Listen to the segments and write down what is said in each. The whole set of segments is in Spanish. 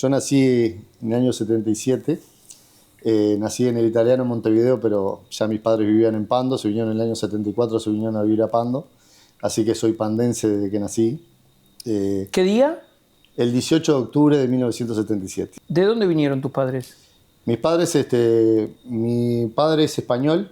yo nací en el año 77. Nací en el Italiano, en Montevideo, pero ya mis padres vivían en Pando. Se vinieron en el año 74, se vinieron a vivir a Pando. Así que soy pandense desde que nací. ¿Qué día? El 18 de octubre de 1977. ¿De dónde vinieron tus padres? Mis padres, mi padre es español,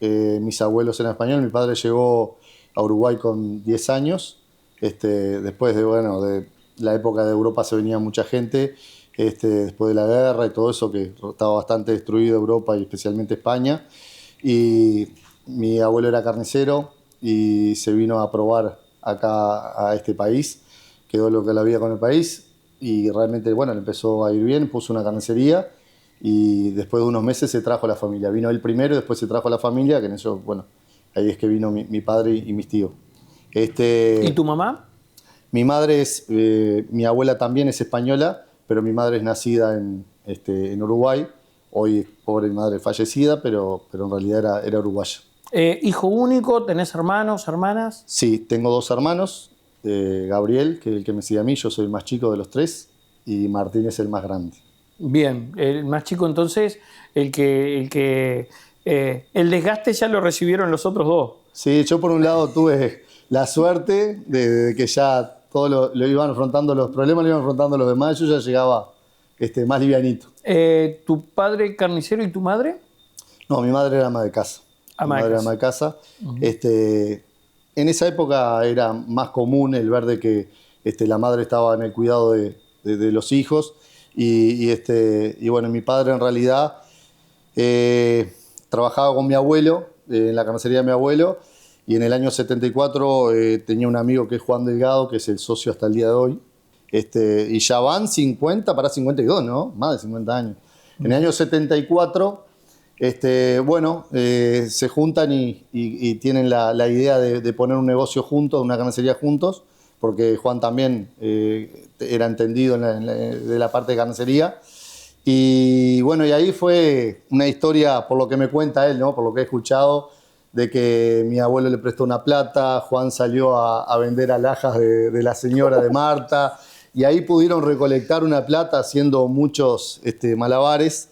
mis abuelos eran españoles. Mi padre llegó a Uruguay con 10 años. Después de la época de Europa se venía mucha gente. Después de la guerra y todo eso, que estaba bastante destruida Europa y especialmente España. Y mi abuelo era carnicero y se vino a probar acá a este país. Quedó lo que la vida con el país y realmente, le empezó a ir bien, puso una carnicería y después de unos meses se trajo a la familia. Vino él primero y después se trajo a la familia, que en eso, ahí es que vino mi padre y mis tíos. ¿Y tu mamá? Mi madre mi abuela también es española, pero mi madre es nacida en Uruguay. Hoy, pobre madre fallecida, pero en realidad era uruguaya. ¿Hijo único? ¿Tenés hermanos, hermanas? Sí, tengo 2 hermanos. Gabriel, que es el que me sigue a mí, yo soy el más chico de los 3, y Martín es el más grande. Bien, el más chico entonces, el desgaste ya lo recibieron los otros 2. Sí, yo por un lado tuve la suerte de que ya todo lo iban afrontando, los problemas lo iban afrontando los demás, yo ya llegaba más livianito. ¿Tu padre carnicero y tu madre? No, mi madre era ama de casa. Ama de casa. Uh-huh. En esa época era más común el ver de que la madre estaba en el cuidado de los hijos y mi padre en realidad trabajaba con mi abuelo en la carnicería de mi abuelo y en el año 74 tenía un amigo que es Juan Delgado, que es el socio hasta el día de hoy, y ya van 50 para 52, ¿no? Más de 50 años. En el año 74 se juntan y tienen la idea de poner un negocio juntos, una carnicería juntos, porque Juan también era entendido de la parte de carnicería. Y ahí fue una historia, por lo que me cuenta él, ¿no? Por lo que he escuchado, de que mi abuelo le prestó una plata, Juan salió a vender alhajas de la señora de Marta, y ahí pudieron recolectar una plata haciendo muchos malabares.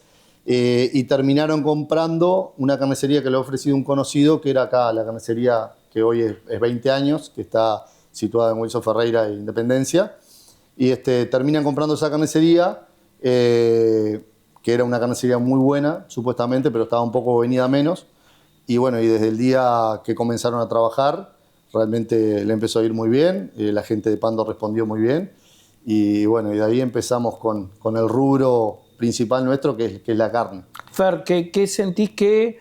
Y terminaron comprando una carnicería que le ha ofrecido un conocido, que era acá la carnicería que hoy es 20 años, que está situada en Wilson Ferreira e Independencia. Y terminan comprando esa carnicería, que era una carnicería muy buena, supuestamente, pero estaba un poco venida a menos. Y y desde el día que comenzaron a trabajar, realmente le empezó a ir muy bien, la gente de Pando respondió muy bien. Y de ahí empezamos con el rubro principal nuestro, que es la carne. Fer, ¿qué sentís que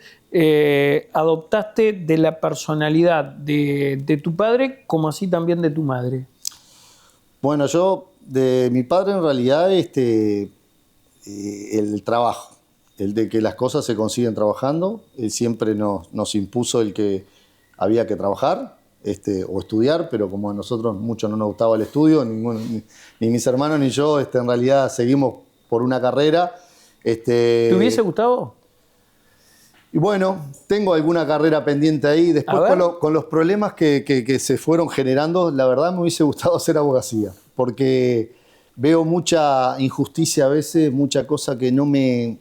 adoptaste de la personalidad de tu padre como así también de tu madre? Bueno, yo de mi padre en realidad el trabajo, el de que las cosas se consiguen trabajando. Él siempre nos impuso el que había que trabajar o estudiar, pero como a nosotros mucho no nos gustaba el estudio, ni mis hermanos ni yo, en realidad seguimos por una carrera. ¿Te hubiese gustado? Y tengo alguna carrera pendiente ahí. Después con los problemas que se fueron generando, la verdad me hubiese gustado hacer abogacía, porque veo mucha injusticia a veces, mucha cosa que me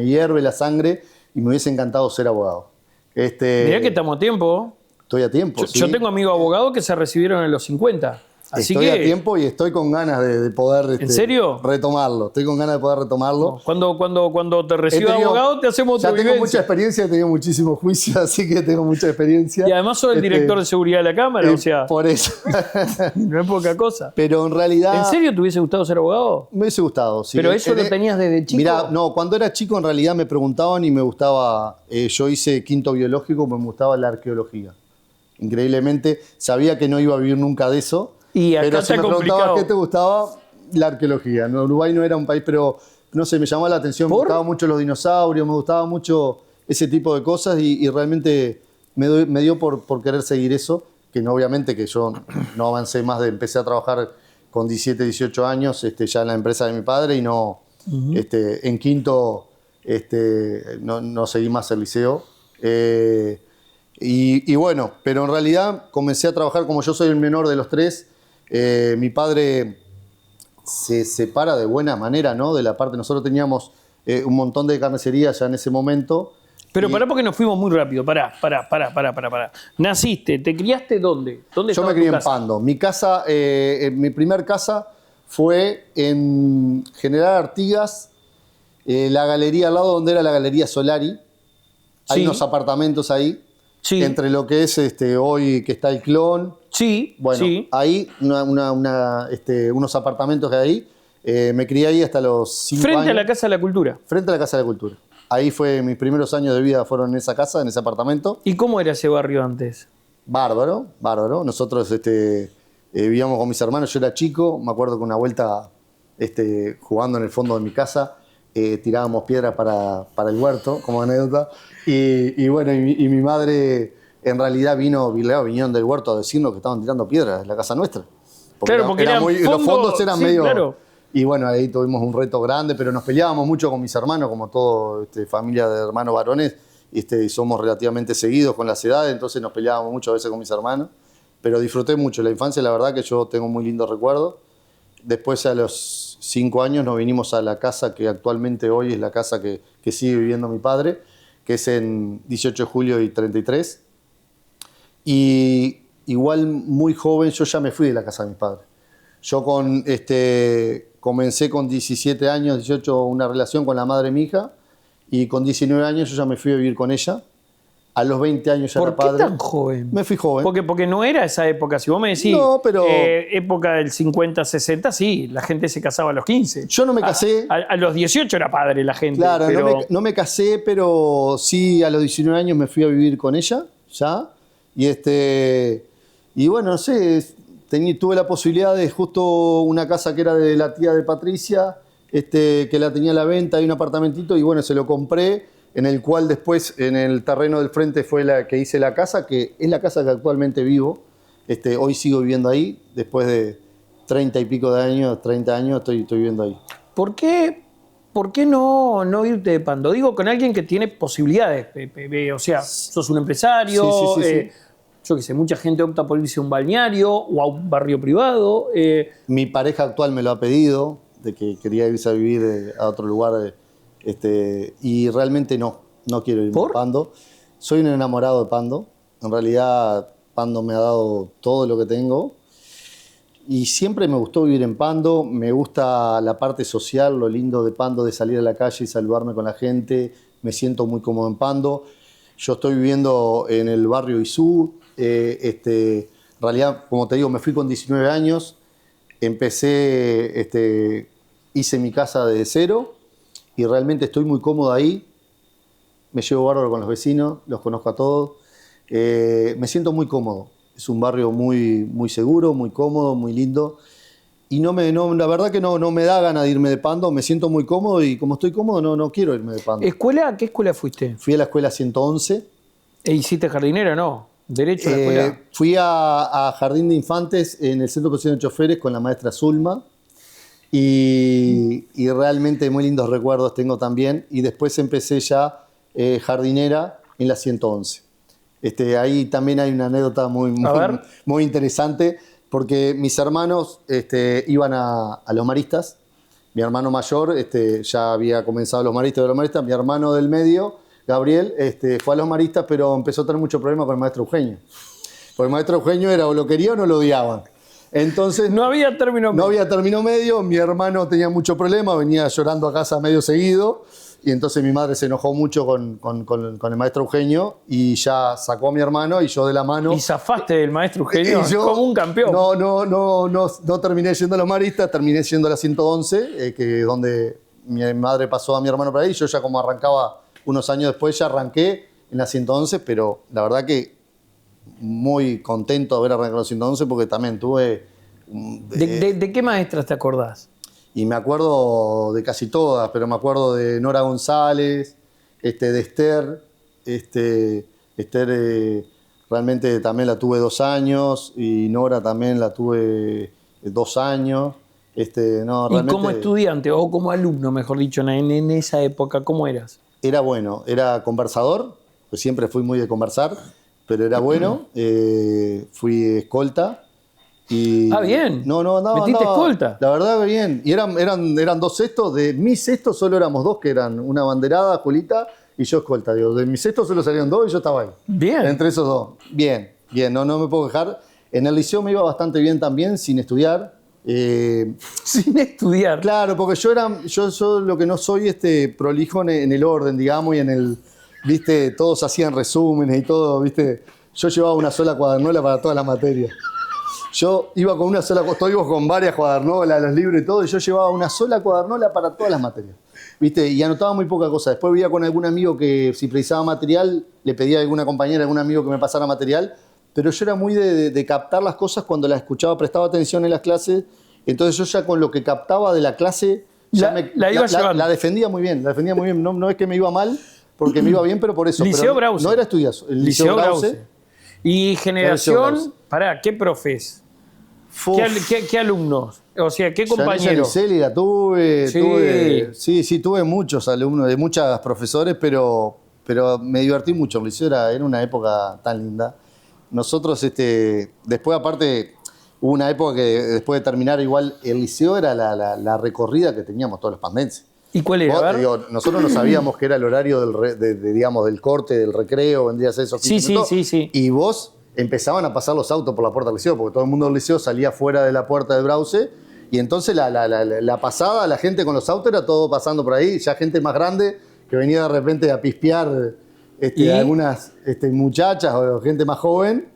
hierve la sangre, y me hubiese encantado ser abogado. Mirá que estamos a tiempo. Estoy a tiempo, sí. Yo tengo amigos abogados que se recibieron en los 50. Estoy a tiempo y estoy con ganas de poder ¿En serio? retomarlo. Estoy con ganas de poder retomarlo. Cuando te recibas abogado te hacemos otra vivencia. Ya tengo mucha experiencia, he tenido muchísimos juicios, así que tengo mucha experiencia. Y además soy el director de seguridad de la Cámara, o sea... Por eso. No es poca cosa. Pero en realidad... ¿En serio te hubiese gustado ser abogado? Me hubiese gustado, sí. ¿Pero eso lo tenías desde chico? Mirá, no, cuando era chico en realidad me preguntaban y me gustaba... yo hice quinto biológico, me gustaba la arqueología. Increíblemente, sabía que no iba a vivir nunca de eso. Y acá pero si me preguntabas qué te gustaba, la arqueología. En Uruguay no era un país, pero no sé, me llamaba la atención. Me gustaban mucho los dinosaurios, me gustaba mucho ese tipo de cosas y realmente me dio por querer seguir eso, que no, obviamente que yo no avancé más empecé a trabajar con 17, 18 años ya en la empresa de mi padre y no, en quinto no seguí más el liceo. Pero en realidad comencé a trabajar, como yo soy el menor de los 3, mi padre se separa de buena manera, ¿no? De la parte, nosotros teníamos un montón de carnicerías ya en ese momento. Pero pará porque nos fuimos muy rápido. Pará. Naciste, ¿te criaste dónde? ¿Dónde Yo estaba me crié tu en casa? Pando. Mi casa, mi primer casa fue en General Artigas, la galería al lado donde era la Galería Solari. Hay Sí. unos apartamentos ahí, Sí. entre lo que es hoy que está el Clon. Sí, Bueno, sí. ahí unos apartamentos que hay ahí. Me crié ahí hasta los 5 años. Frente a la Casa de la Cultura. Frente a la Casa de la Cultura. Ahí fue, mis primeros años de vida fueron en esa casa, en ese apartamento. ¿Y cómo era ese barrio antes? Bárbaro, bárbaro. Nosotros vivíamos con mis hermanos, yo era chico, me acuerdo que una vuelta jugando en el fondo de mi casa, tirábamos piedras para el huerto, como anécdota. Y bueno, y mi madre en realidad vinieron del huerto a decirnos que estaban tirando piedras en la casa nuestra. Claro, porque eran los fondos eran sí, medio... claro. Y bueno, ahí tuvimos un reto grande, pero nos peleábamos mucho con mis hermanos, como todo familia de hermanos varones, y somos relativamente seguidos con las edades, entonces nos peleábamos mucho a veces con mis hermanos, pero disfruté mucho la infancia, la verdad que yo tengo muy lindos recuerdos. Después a los 5 años nos vinimos a la casa que actualmente hoy es la casa que sigue viviendo mi padre, que es en 18 de julio y 33. Y igual muy joven yo ya me fui de la casa de mi padre. Yo comencé con 17 años, 18, una relación con la madre de mi hija, y con 19 años yo ya me fui a vivir con ella. A los 20 años ya era padre. ¿Por qué tan joven? Me fui joven. Porque no era esa época. Si vos me decís, No, pero- época del 50, 60, sí, la gente se casaba a los 15. Yo no me casé. A los 18 era padre la gente. Claro, pero... no me casé, pero sí a los 19 años me fui a vivir con ella, ya. Y bueno, no sé, tuve la posibilidad de justo una casa que era de la tía de Patricia, que la tenía a la venta, y un apartamentito, y bueno, se lo compré, en el cual después en el terreno del frente fue la que hice la casa, que es la casa que actualmente vivo. Hoy sigo viviendo ahí, después de 30 y pico de años, 30 años, estoy viviendo ahí. ¿Por qué no irte de Pando? Digo, con alguien que tiene posibilidades. O sea, sos un empresario. Sí. Yo qué sé, mucha gente opta por irse a un balneario o a un barrio privado. Mi pareja actual me lo ha pedido, de que quería irse a vivir a otro lugar, y realmente no quiero irme ¿Por? a Pando. Soy un enamorado de Pando. En realidad, Pando me ha dado todo lo que tengo. Y siempre me gustó vivir en Pando. Me gusta la parte social, lo lindo de Pando, de salir a la calle y saludarme con la gente. Me siento muy cómodo en Pando. Yo estoy viviendo en el barrio Isú. En realidad, como te digo, me fui con 19 años. Hice mi casa desde cero y realmente estoy muy cómodo ahí. Me llevo bárbaro con los vecinos, los conozco a todos. Me siento muy cómodo. Es un barrio muy, muy seguro, muy cómodo, muy lindo. Y la verdad que no me da ganas de irme de Pando. Me siento muy cómodo y como estoy cómodo no quiero irme de Pando. ¿Escuela? ¿Qué escuela fuiste? Fui a la escuela 111. ¿Hiciste jardinera? No. ¿Derecho a la escuela? Fui a Jardín de Infantes en el Centro de Profesión de Choferes con la maestra Zulma. Y realmente muy lindos recuerdos tengo también. Y después empecé ya jardinera en la 111. Ahí también hay una anécdota muy interesante, porque mis hermanos iban a los maristas. Mi hermano mayor ya había comenzado los maristas. Mi hermano del medio, Gabriel, fue a los maristas, pero empezó a tener mucho problema con el maestro Eugenio. Porque el maestro Eugenio era o lo quería o no lo odiaban. Entonces, No había término medio. no había término medio. Mi hermano tenía mucho problema, venía llorando a casa medio seguido. Y entonces mi madre se enojó mucho con el maestro Eugenio y ya sacó a mi hermano y yo de la mano. Y zafaste del maestro Eugenio Y yo, como un campeón. No terminé yendo a los maristas, terminé yendo a la 111, donde mi madre pasó a mi hermano por ahí. Yo ya como arrancaba unos años después, ya arranqué en la 111, pero la verdad que muy contento de haber arrancado en la 111 porque también tuve... ¿De qué maestras te acordás? Y me acuerdo de casi todas, pero me acuerdo de Nora González, de Esther. Esther realmente también la tuve 2 años y Nora también la tuve 2 años. Y como estudiante o como alumno, mejor dicho, en esa época, ¿cómo eras? Era bueno, era conversador, pues siempre fui muy de conversar, pero era bueno. Fui escolta, Bien. No, Metiste escolta. La verdad que bien. Y eran 2 cestos. De mis cestos solo éramos 2, que eran una banderada, Julita, y yo escolta. Digo, de mis cestos solo salieron 2 y yo estaba ahí. Bien. Entre esos 2. Bien. No me puedo quejar. En el liceo me iba bastante bien también, sin estudiar. Sin estudiar. Claro, porque yo lo que no soy prolijo en el orden, digamos, y en el, viste, todos hacían resúmenes y todo, viste. Yo llevaba una sola cuadernola para todas las materias. Yo iba con una sola, iba con varias cuadernolas, los libros y todo, y yo llevaba una sola cuadernola para todas las materias. ¿Viste? Y anotaba muy poca cosa. Después veía con algún amigo que si precisaba material, le pedía a alguna compañera, a algún amigo que me pasara material, pero yo era muy de captar las cosas cuando las escuchaba, prestaba atención en las clases, entonces yo ya con lo que captaba de la clase, la defendía muy bien, No es que me iba mal, porque me iba bien, pero por eso. Liceo Brause. No era estudioso. El Liceo Brause. Y generación, ¿qué profes? ¿Qué alumnos? O sea, ¿qué compañeros? Célida, tuve muchos alumnos, de muchos profesores, pero me divertí mucho. El liceo era una época tan linda. Nosotros, después aparte, hubo una época que después de terminar igual, el liceo era la recorrida que teníamos todos los pandenses. ¿Y cuál era? Nosotros no sabíamos que era el horario digamos, del corte, del recreo, vendría a ser eso. Sí. Y vos empezaban a pasar los autos por la puerta del liceo, porque todo el mundo del liceo salía fuera de la puerta de Brause, y entonces la pasada, la gente con los autos era todo pasando por ahí, ya gente más grande que venía de repente a pispear algunas muchachas o gente más joven,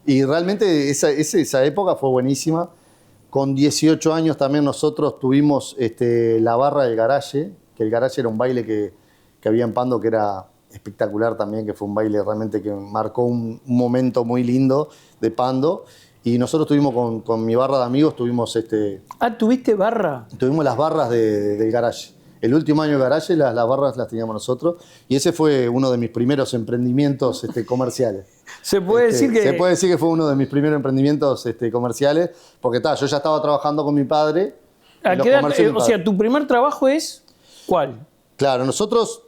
y realmente esa época fue buenísima. Con 18 años también nosotros tuvimos la barra del garaje, que el garaje era un baile que había en Pando que era espectacular también, que fue un baile realmente que marcó un momento muy lindo de Pando. Y nosotros tuvimos con mi barra de amigos, tuvimos ¿tuviste barra? Tuvimos las barras del garaje. El último año de garaje las barras las teníamos nosotros. Y ese fue uno de mis primeros emprendimientos comerciales. Se puede decir que fue uno de mis primeros emprendimientos comerciales, porque yo ya estaba trabajando con mi padre. ¿A qué edad? O sea, ¿tu primer trabajo es cuál? Claro, nosotros,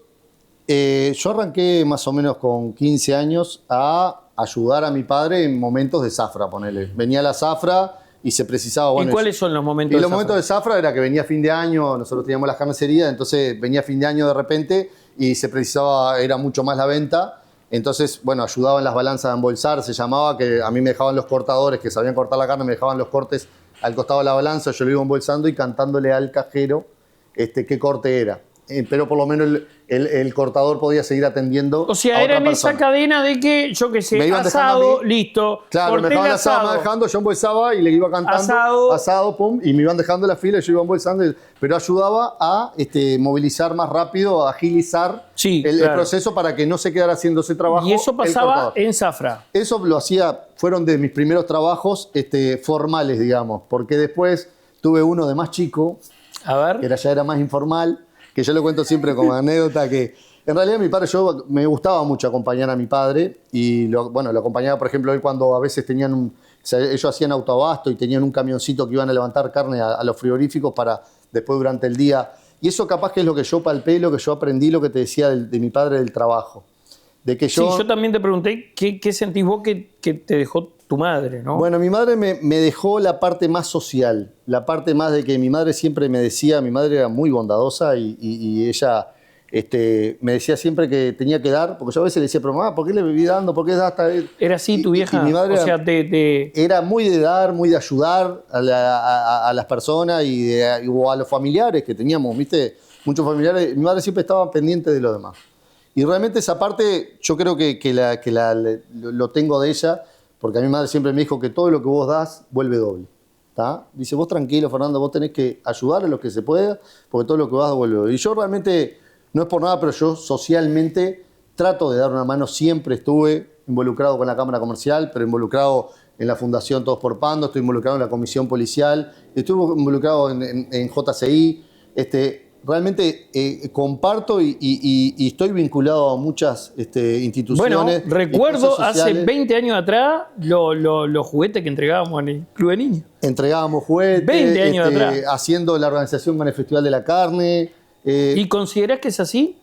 yo arranqué más o menos con 15 años a ayudar a mi padre en momentos de zafra, ponele. Venía la zafra y se precisaba... Bueno, ¿y cuáles son los momentos de zafra? Y los momentos de zafra era que venía fin de año, nosotros teníamos las carnicerías, entonces venía fin de año de repente y se precisaba, era mucho más la venta. Entonces, bueno, ayudaba en las balanzas de embolsar, se llamaba, que a mí me dejaban los cortadores que sabían cortar la carne, me dejaban los cortes al costado de la balanza, yo lo iba embolsando y cantándole al cajero qué corte era. Pero por lo menos el cortador podía seguir atendiendo. O sea, era en esa cadena de que, yo qué sé, asado, listo. Claro, me dejaban asado, dejando, yo embolsaba y le iba cantando. Asado, pum, y me iban dejando la fila, yo iba embolsando. Pero ayudaba a movilizar más rápido, a agilizar el proceso para que no se quedara haciendo ese trabajo. Y eso pasaba en zafra. Eso lo hacía, fueron de mis primeros trabajos formales, digamos, porque después tuve uno de más chico, a ver, que ya era más informal, que yo lo cuento siempre como anécdota, que en realidad mi padre, me gustaba mucho acompañar a mi padre, y lo acompañaba, por ejemplo, él cuando a veces ellos hacían autoabasto y tenían un camioncito que iban a levantar carne a los frigoríficos para después durante el día, y eso capaz que es lo que yo palpé, lo que yo aprendí, lo que te decía de mi padre del trabajo. De que yo también te pregunté qué sentís vos que te dejó tu madre, ¿no? Bueno, mi madre me dejó la parte más social, la parte más de que mi madre siempre me decía, mi madre era muy bondadosa y ella me decía siempre que tenía que dar, porque yo a veces le decía, pero mamá, ¿por qué le viví dando? ¿Por qué das hasta él? ¿Era así tu vieja? Y mi madre era muy de dar, muy de ayudar a las personas o a los familiares que teníamos, ¿viste? Muchos familiares, mi madre siempre estaba pendiente de los demás. Y realmente esa parte yo creo que lo tengo de ella, porque a mi madre siempre me dijo que todo lo que vos das vuelve doble. ¿Tá? Dice, vos tranquilo, Fernando, vos tenés que ayudar a los que se pueda, porque todo lo que vas vuelve doble. Y yo realmente, no es por nada, pero yo socialmente trato de dar una mano. Siempre estuve involucrado con la Cámara Comercial, pero involucrado en la Fundación Todos por Pando, estoy involucrado en la Comisión Policial, estuve involucrado en JCI. Realmente comparto y estoy vinculado a muchas instituciones. Bueno, recuerdo hace 20 años atrás los juguetes que entregábamos en el Club de Niños. Entregábamos juguetes, 20 años atrás. Haciendo la organización con el Festival de la Carne. ¿Y considerás que es así?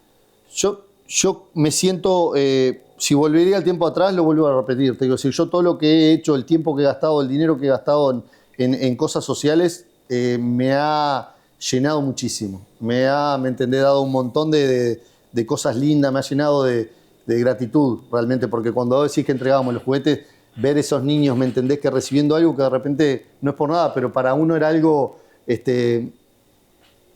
Yo me siento si volvería el tiempo atrás, lo vuelvo a repetir. Te digo, si yo todo lo que he hecho, el tiempo que he gastado, el dinero que he gastado en cosas sociales, me ha llenado muchísimo. ¿Me entendés? Dado un montón de cosas lindas, me ha llenado de gratitud realmente, porque cuando vos decís que entregábamos los juguetes, ver esos niños, ¿me entendés? Que recibiendo algo que de repente no es por nada, pero para uno era algo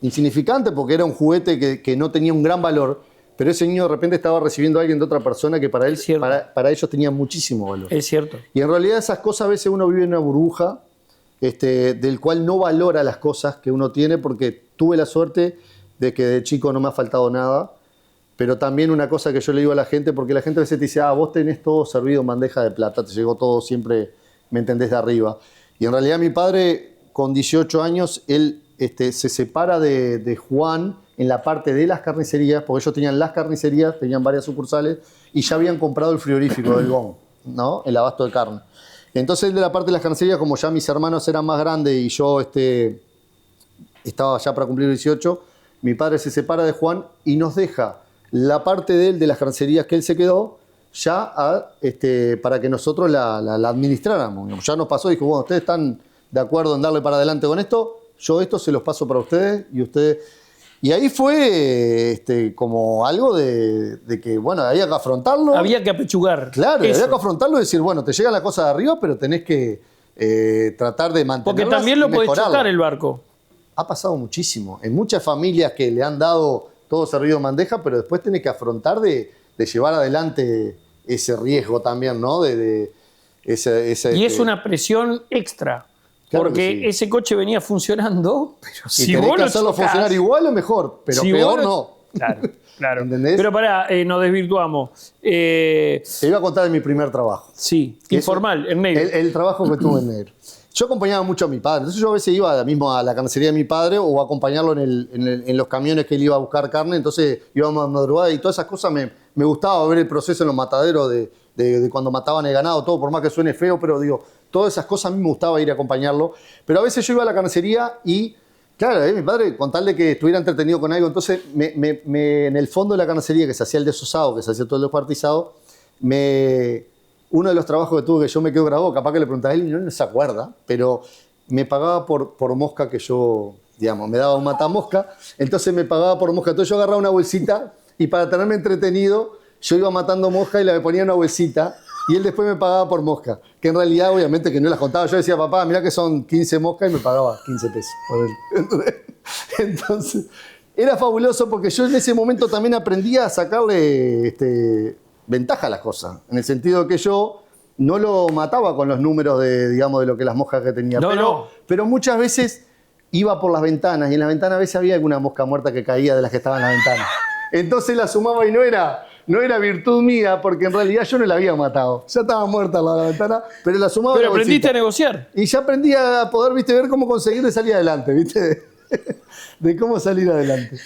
insignificante, porque era un juguete que no tenía un gran valor, pero ese niño de repente estaba recibiendo a alguien de otra persona que para él, para ellos tenía muchísimo valor. Es cierto. Y en realidad esas cosas a veces uno vive en una burbuja del cual no valora las cosas que uno tiene, porque tuve la suerte de que de chico no me ha faltado nada, pero también una cosa que yo le digo a la gente, porque la gente a veces te dice, vos tenés todo servido en bandeja de plata, te llegó todo siempre, me entendés, de arriba. Y en realidad mi padre, con 18 años, él se separa de Juan en la parte de las carnicerías, porque ellos tenían las carnicerías, tenían varias sucursales, y ya habían comprado el frigorífico del GON, ¿no? El abasto de carne. Entonces, de la parte de las carnicerías, como ya mis hermanos eran más grandes y yo estaba ya para cumplir 18, mi padre se separa de Juan y nos deja la parte de él, de las carnicerías que él se quedó, ya para que nosotros la administráramos. Ya nos pasó y dijo, bueno, ustedes están de acuerdo en darle para adelante con esto, yo esto se los paso para ustedes y ustedes... Y ahí fue como algo de que, bueno, había que afrontarlo. Había que apechugar. Claro, había que afrontarlo y decir, bueno, te llegan las cosas de arriba, pero tenés que tratar de mantenerlas. Porque también lo podés chocar el barco. Ha pasado muchísimo. En muchas familias que le han dado todo servido en bandeja, pero después tenés que afrontar de llevar adelante ese riesgo también, ¿no? Y es una presión extra. Claro, porque sí, ese coche venía funcionando, pero si tenés vos que lo hacerlo chocás, funcionar igual o mejor, pero si peor no. Claro, claro. ¿Entendés? Pero pará, nos desvirtuamos. Te iba a contar de mi primer trabajo. Sí, informal, en negro. El trabajo que tuve en negro. Yo acompañaba mucho a mi padre, entonces yo a veces iba mismo a la carnicería de mi padre o a acompañarlo en los camiones que él iba a buscar carne, entonces íbamos a madrugada y todas esas cosas me gustaba ver el proceso en los mataderos de cuando mataban el ganado, todo, por más que suene feo, pero digo, todas esas cosas a mí me gustaba ir a acompañarlo, pero a veces yo iba a la carnicería y, claro, mi padre, con tal de que estuviera entretenido con algo, entonces en el fondo de la carnicería, que se hacía el desosado, que se hacía todo el descuartizado, uno de los trabajos que tuve que yo me quedo grabado, capaz que le preguntaba a él y no se acuerda, pero me pagaba por mosca que yo, digamos, me daba un matamosca, entonces me pagaba por mosca, entonces yo agarraba una bolsita y para tenerme entretenido, yo iba matando mosca y le ponía una bolsita y él después me pagaba por mosca, que en realidad obviamente que no las contaba. Yo decía, papá, mirá que son 15 moscas y me pagaba 15 pesos por él. Entonces, era fabuloso porque yo en ese momento también aprendía a sacarle ventaja a las cosas, en el sentido de que yo no lo mataba con los números digamos, de lo que las moscas que tenía, pero muchas veces iba por las ventanas y en las ventanas a veces había alguna mosca muerta que caía de las que estaban en la ventana. Entonces la sumaba y no era virtud mía, porque en realidad yo no la había matado. Ya estaba muerta la ventana, pero la sumaba. Pero aprendiste a negociar. Y ya aprendí a poder, ver cómo conseguir de salir adelante, de cómo salir adelante.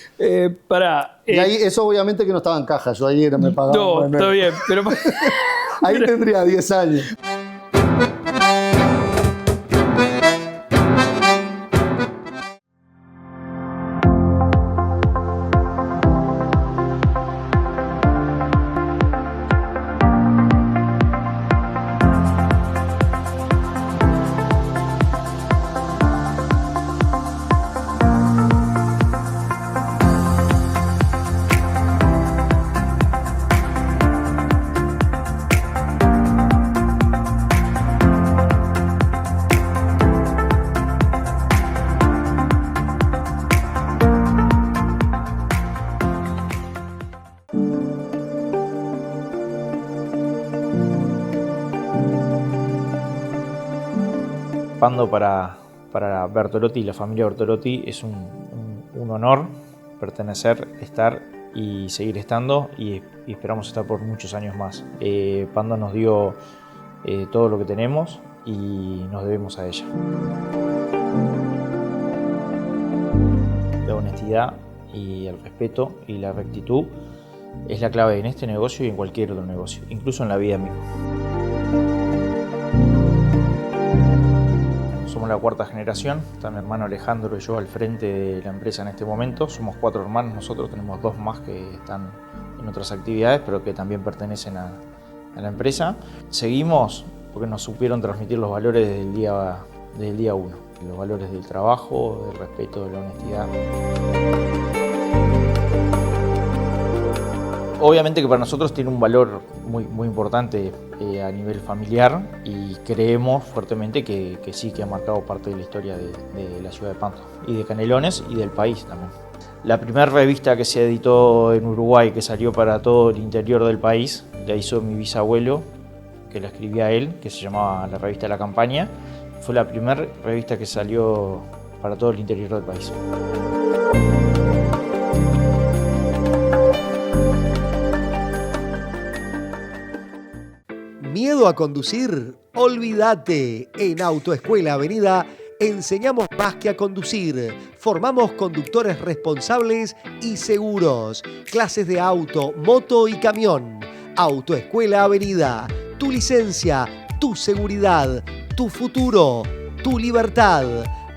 Y ahí, eso obviamente que no estaba en caja, yo ahí me pagaba. No, está bien, pero... Ahí tendría 10 años. Pando para Bertolotti y la familia Bertolotti es un honor pertenecer, estar y seguir estando y esperamos estar por muchos años más. Pando nos dio todo lo que tenemos y nos debemos a ella. La honestidad y el respeto y la rectitud es la clave en este negocio y en cualquier otro negocio, incluso en la vida misma. Somos la cuarta generación, está mi hermano Alejandro y yo al frente de la empresa en este momento. Somos 4 hermanos, nosotros tenemos 2 más que están en otras actividades, pero que también pertenecen a a la empresa. Seguimos porque nos supieron transmitir los valores desde el día uno. Los valores del trabajo, del respeto, de la honestidad. Obviamente que para nosotros tiene un valor muy importante a nivel familiar y creemos fuertemente que sí, que ha marcado parte de la historia de la ciudad de Pando y de Canelones y del país también. La primera revista que se editó en Uruguay, que salió para todo el interior del país, la hizo mi bisabuelo, que la escribía él, que se llamaba la revista La Campaña. Fue la primera revista que salió para todo el interior del país. ¿Miedo a conducir? Olvídate. En Autoescuela Avenida enseñamos más que a conducir. Formamos conductores responsables y seguros. Clases de auto, moto y camión. Autoescuela Avenida. Tu licencia, tu seguridad, tu futuro, tu libertad.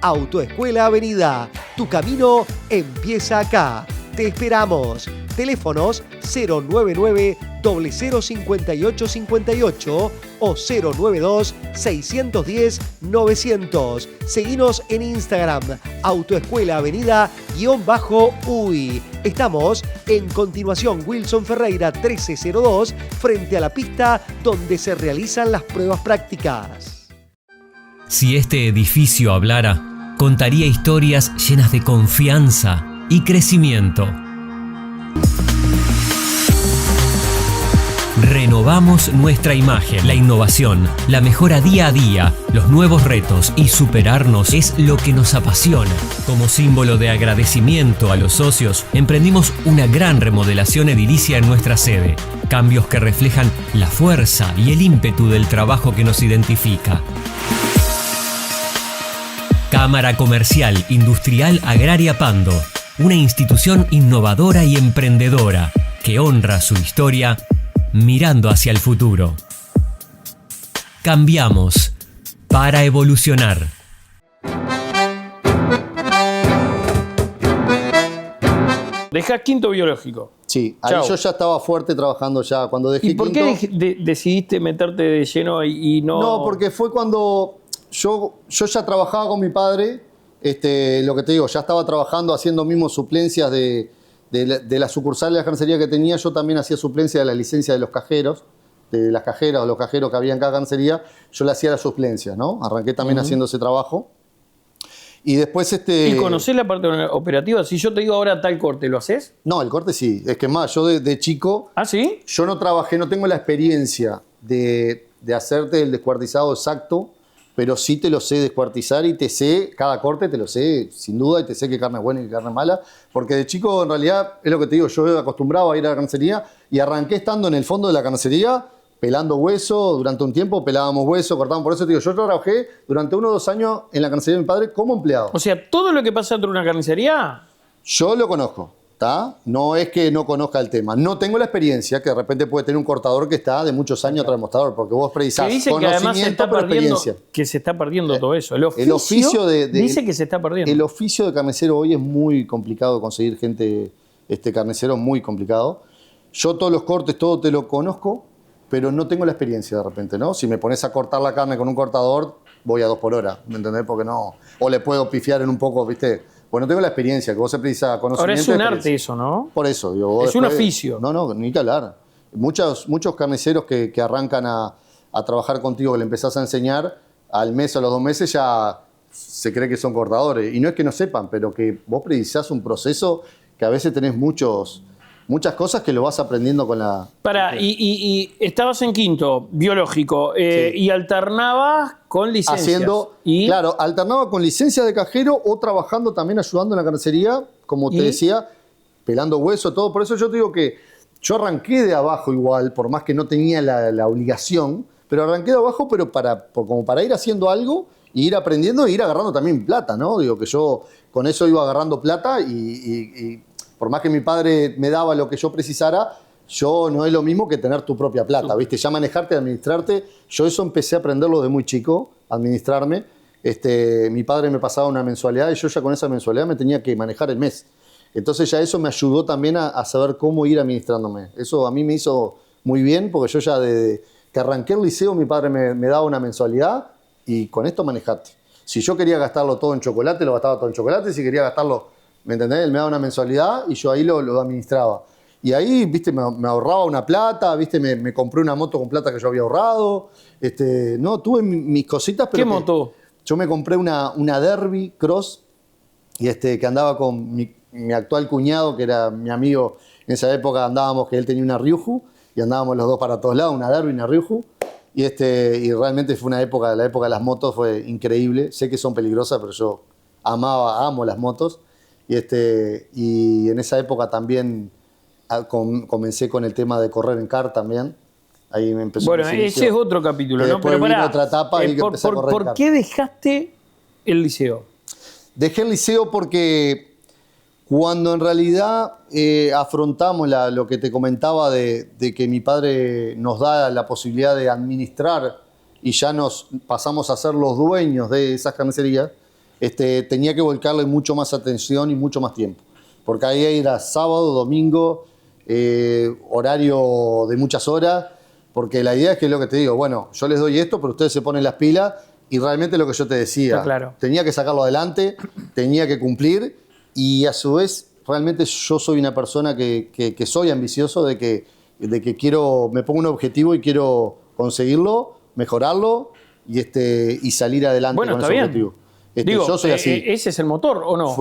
Autoescuela Avenida. Tu camino empieza acá. Te esperamos. Teléfonos 099 005858 o 092 610 900. Seguinos en Instagram, Autoescuela Avenida_UI. Estamos en continuación Wilson Ferreira 1302, frente a la pista donde se realizan las pruebas prácticas. Si este edificio hablara, contaría historias llenas de confianza y crecimiento. Renovamos nuestra imagen. La innovación, la mejora día a día, los nuevos retos y superarnos es lo que nos apasiona. Como símbolo de agradecimiento a los socios, emprendimos una gran remodelación edilicia en nuestra sede. Cambios que reflejan la fuerza y el ímpetu del trabajo que nos identifica. Cámara Comercial Industrial Agraria Pando, una institución innovadora y emprendedora que honra su historia mirando hacia el futuro. Cambiamos para evolucionar. Dejás quinto biológico. Sí, ahí Chau. yo ya estaba fuerte trabajando ya cuando dejé ¿Y por quinto. qué decidiste meterte de lleno y no...? No, porque fue cuando yo ya trabajaba con mi padre, lo que te digo, ya estaba trabajando haciendo mismo suplencias de la sucursal de la carnicería que tenía. Yo también hacía suplencia de la licencia de los cajeros, de las cajeras o los cajeros que había en cada carnicería. Yo le hacía la suplencia, ¿no? Arranqué también haciendo ese trabajo. Y después ¿Y conocés la parte operativa? Si yo te digo ahora tal corte, ¿lo haces? No, el corte sí. Es que más, yo de chico... ¿Ah, sí? Yo no trabajé, no tengo la experiencia de hacerte el descuartizado exacto, pero sí te lo sé descuartizar y te sé, cada corte te lo sé, sin duda, y te sé qué carne es buena y qué carne es mala, porque de chico, en realidad, es lo que te digo, yo acostumbrado a ir a la carnicería y arranqué estando en el fondo de la carnicería, pelando hueso. Durante un tiempo pelábamos hueso, cortábamos. Por eso te digo, yo trabajé durante 1 o 2 años en la carnicería de mi padre como empleado. O sea, todo lo que pasa dentro de una carnicería... Yo lo conozco, ¿está? No es que no conozca el tema. No tengo la experiencia que de repente puede tener un cortador que está de muchos años atrás del mostrador, porque vos precisás Que dice que además se está por perdiendo, experiencia. que se está perdiendo todo eso. El oficio dice que se está perdiendo. El oficio de carnicero hoy es muy complicado conseguir gente, carnicero es muy complicado. Yo todos los cortes, todo te lo conozco, pero no tengo la experiencia de repente, ¿no? Si me pones a cortar la carne con un cortador, voy a 2 por hora, ¿me entendés? Porque no... O le puedo pifiar en un poco, ¿viste? Pues no tengo la experiencia, que vos se precisa conocimiento. Ahora es un arte eso, ¿no? Por eso, digo, Es un oficio. No, ni que hablar. Muchos carniceros que arrancan a trabajar contigo, que le empezás a enseñar, al mes o a los 2 meses ya se cree que son cortadores. Y no es que no sepan, pero que vos precisás un proceso que a veces tenés muchas cosas que lo vas aprendiendo con la... Y estabas en quinto, biológico, Sí. y alternabas con licencias. Claro, alternaba con licencia de cajero o trabajando también ayudando en la carnicería, como te decía, pelando hueso, todo. Por eso yo te digo que yo arranqué de abajo igual, por más que no tenía la obligación, pero arranqué de abajo, pero como para ir haciendo algo, y ir aprendiendo e ir agarrando también plata, ¿no? Digo que yo con eso iba agarrando plata y por más que mi padre me daba lo que yo precisara, yo no es lo mismo que tener tu propia plata, ¿viste? Ya manejarte, administrarte. Yo eso empecé a aprenderlo de muy chico, administrarme. Mi padre me pasaba una mensualidad y yo ya con esa mensualidad me tenía que manejar el mes. Entonces ya eso me ayudó también a saber cómo ir administrándome. Eso a mí me hizo muy bien, porque yo ya desde que arranqué el liceo, mi padre me daba una mensualidad y con esto manejate. Si yo quería gastarlo todo en chocolate, lo gastaba todo en chocolate. Si quería gastarlo, ¿me entendés? Él me daba una mensualidad y yo ahí lo administraba. Y ahí, viste, me ahorraba una plata, viste, me compré una moto con plata que yo había ahorrado. No, tuve mis cositas, pero... ¿Qué moto? Yo me compré una Derby Cross y que andaba con mi actual cuñado, que era mi amigo. En esa época andábamos, que él tenía una Ryuhu y andábamos los dos para todos lados, una Derby y una Ryuhu. Y realmente fue la época de las motos fue increíble. Sé que son peligrosas, pero yo amo las motos. Y en esa época también comencé con el tema de correr en kart también. Ahí me empezó. Bueno, ese es otro capítulo, ¿no? Pero vino otra etapa y que empecé a correr en ¿Por kart. qué dejaste el liceo? Dejé el liceo porque cuando en realidad afrontamos lo que te comentaba de que mi padre nos da la posibilidad de administrar y ya nos pasamos a ser los dueños de esas carnicerías, tenía que volcarle mucho más atención y mucho más tiempo. Porque ahí era sábado, domingo, horario de muchas horas, porque la idea es que es lo que te digo, bueno, yo les doy esto, pero ustedes se ponen las pilas y realmente lo que yo te decía, claro. Tenía que sacarlo adelante, tenía que cumplir y a su vez realmente yo soy una persona que soy ambicioso de que quiero, me pongo un objetivo y quiero conseguirlo, mejorarlo y salir adelante bueno, con está ese bien. objetivo. Digo, yo soy así. ¿Ese es el motor o no?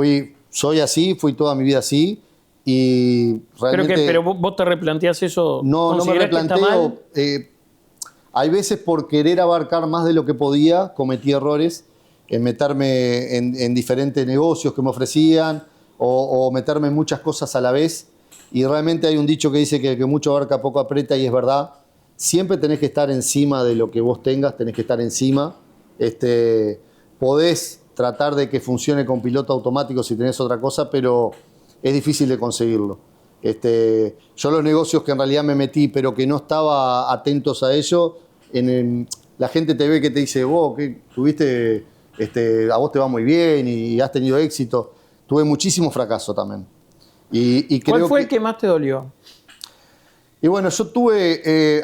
Soy así, fui toda mi vida así y realmente... ¿Pero vos te replanteás eso? No me replanteo. Hay veces por querer abarcar más de lo que podía, cometí errores en meterme en diferentes negocios que me ofrecían o meterme en muchas cosas a la vez. Y realmente hay un dicho que dice que el que mucho abarca poco aprieta y es verdad. Siempre tenés que estar encima de lo que vos tengas, tenés que estar encima. Podés tratar de que funcione con piloto automático si tenés otra cosa, pero es difícil de conseguirlo. Yo los negocios que en realidad me metí, pero que no estaba atentos a ello, la gente te ve que te dice, vos, que tuviste, a vos te va muy bien y has tenido éxito. Tuve muchísimo fracaso también. Y creo ¿Cuál fue el que más te dolió? Y bueno, yo tuve,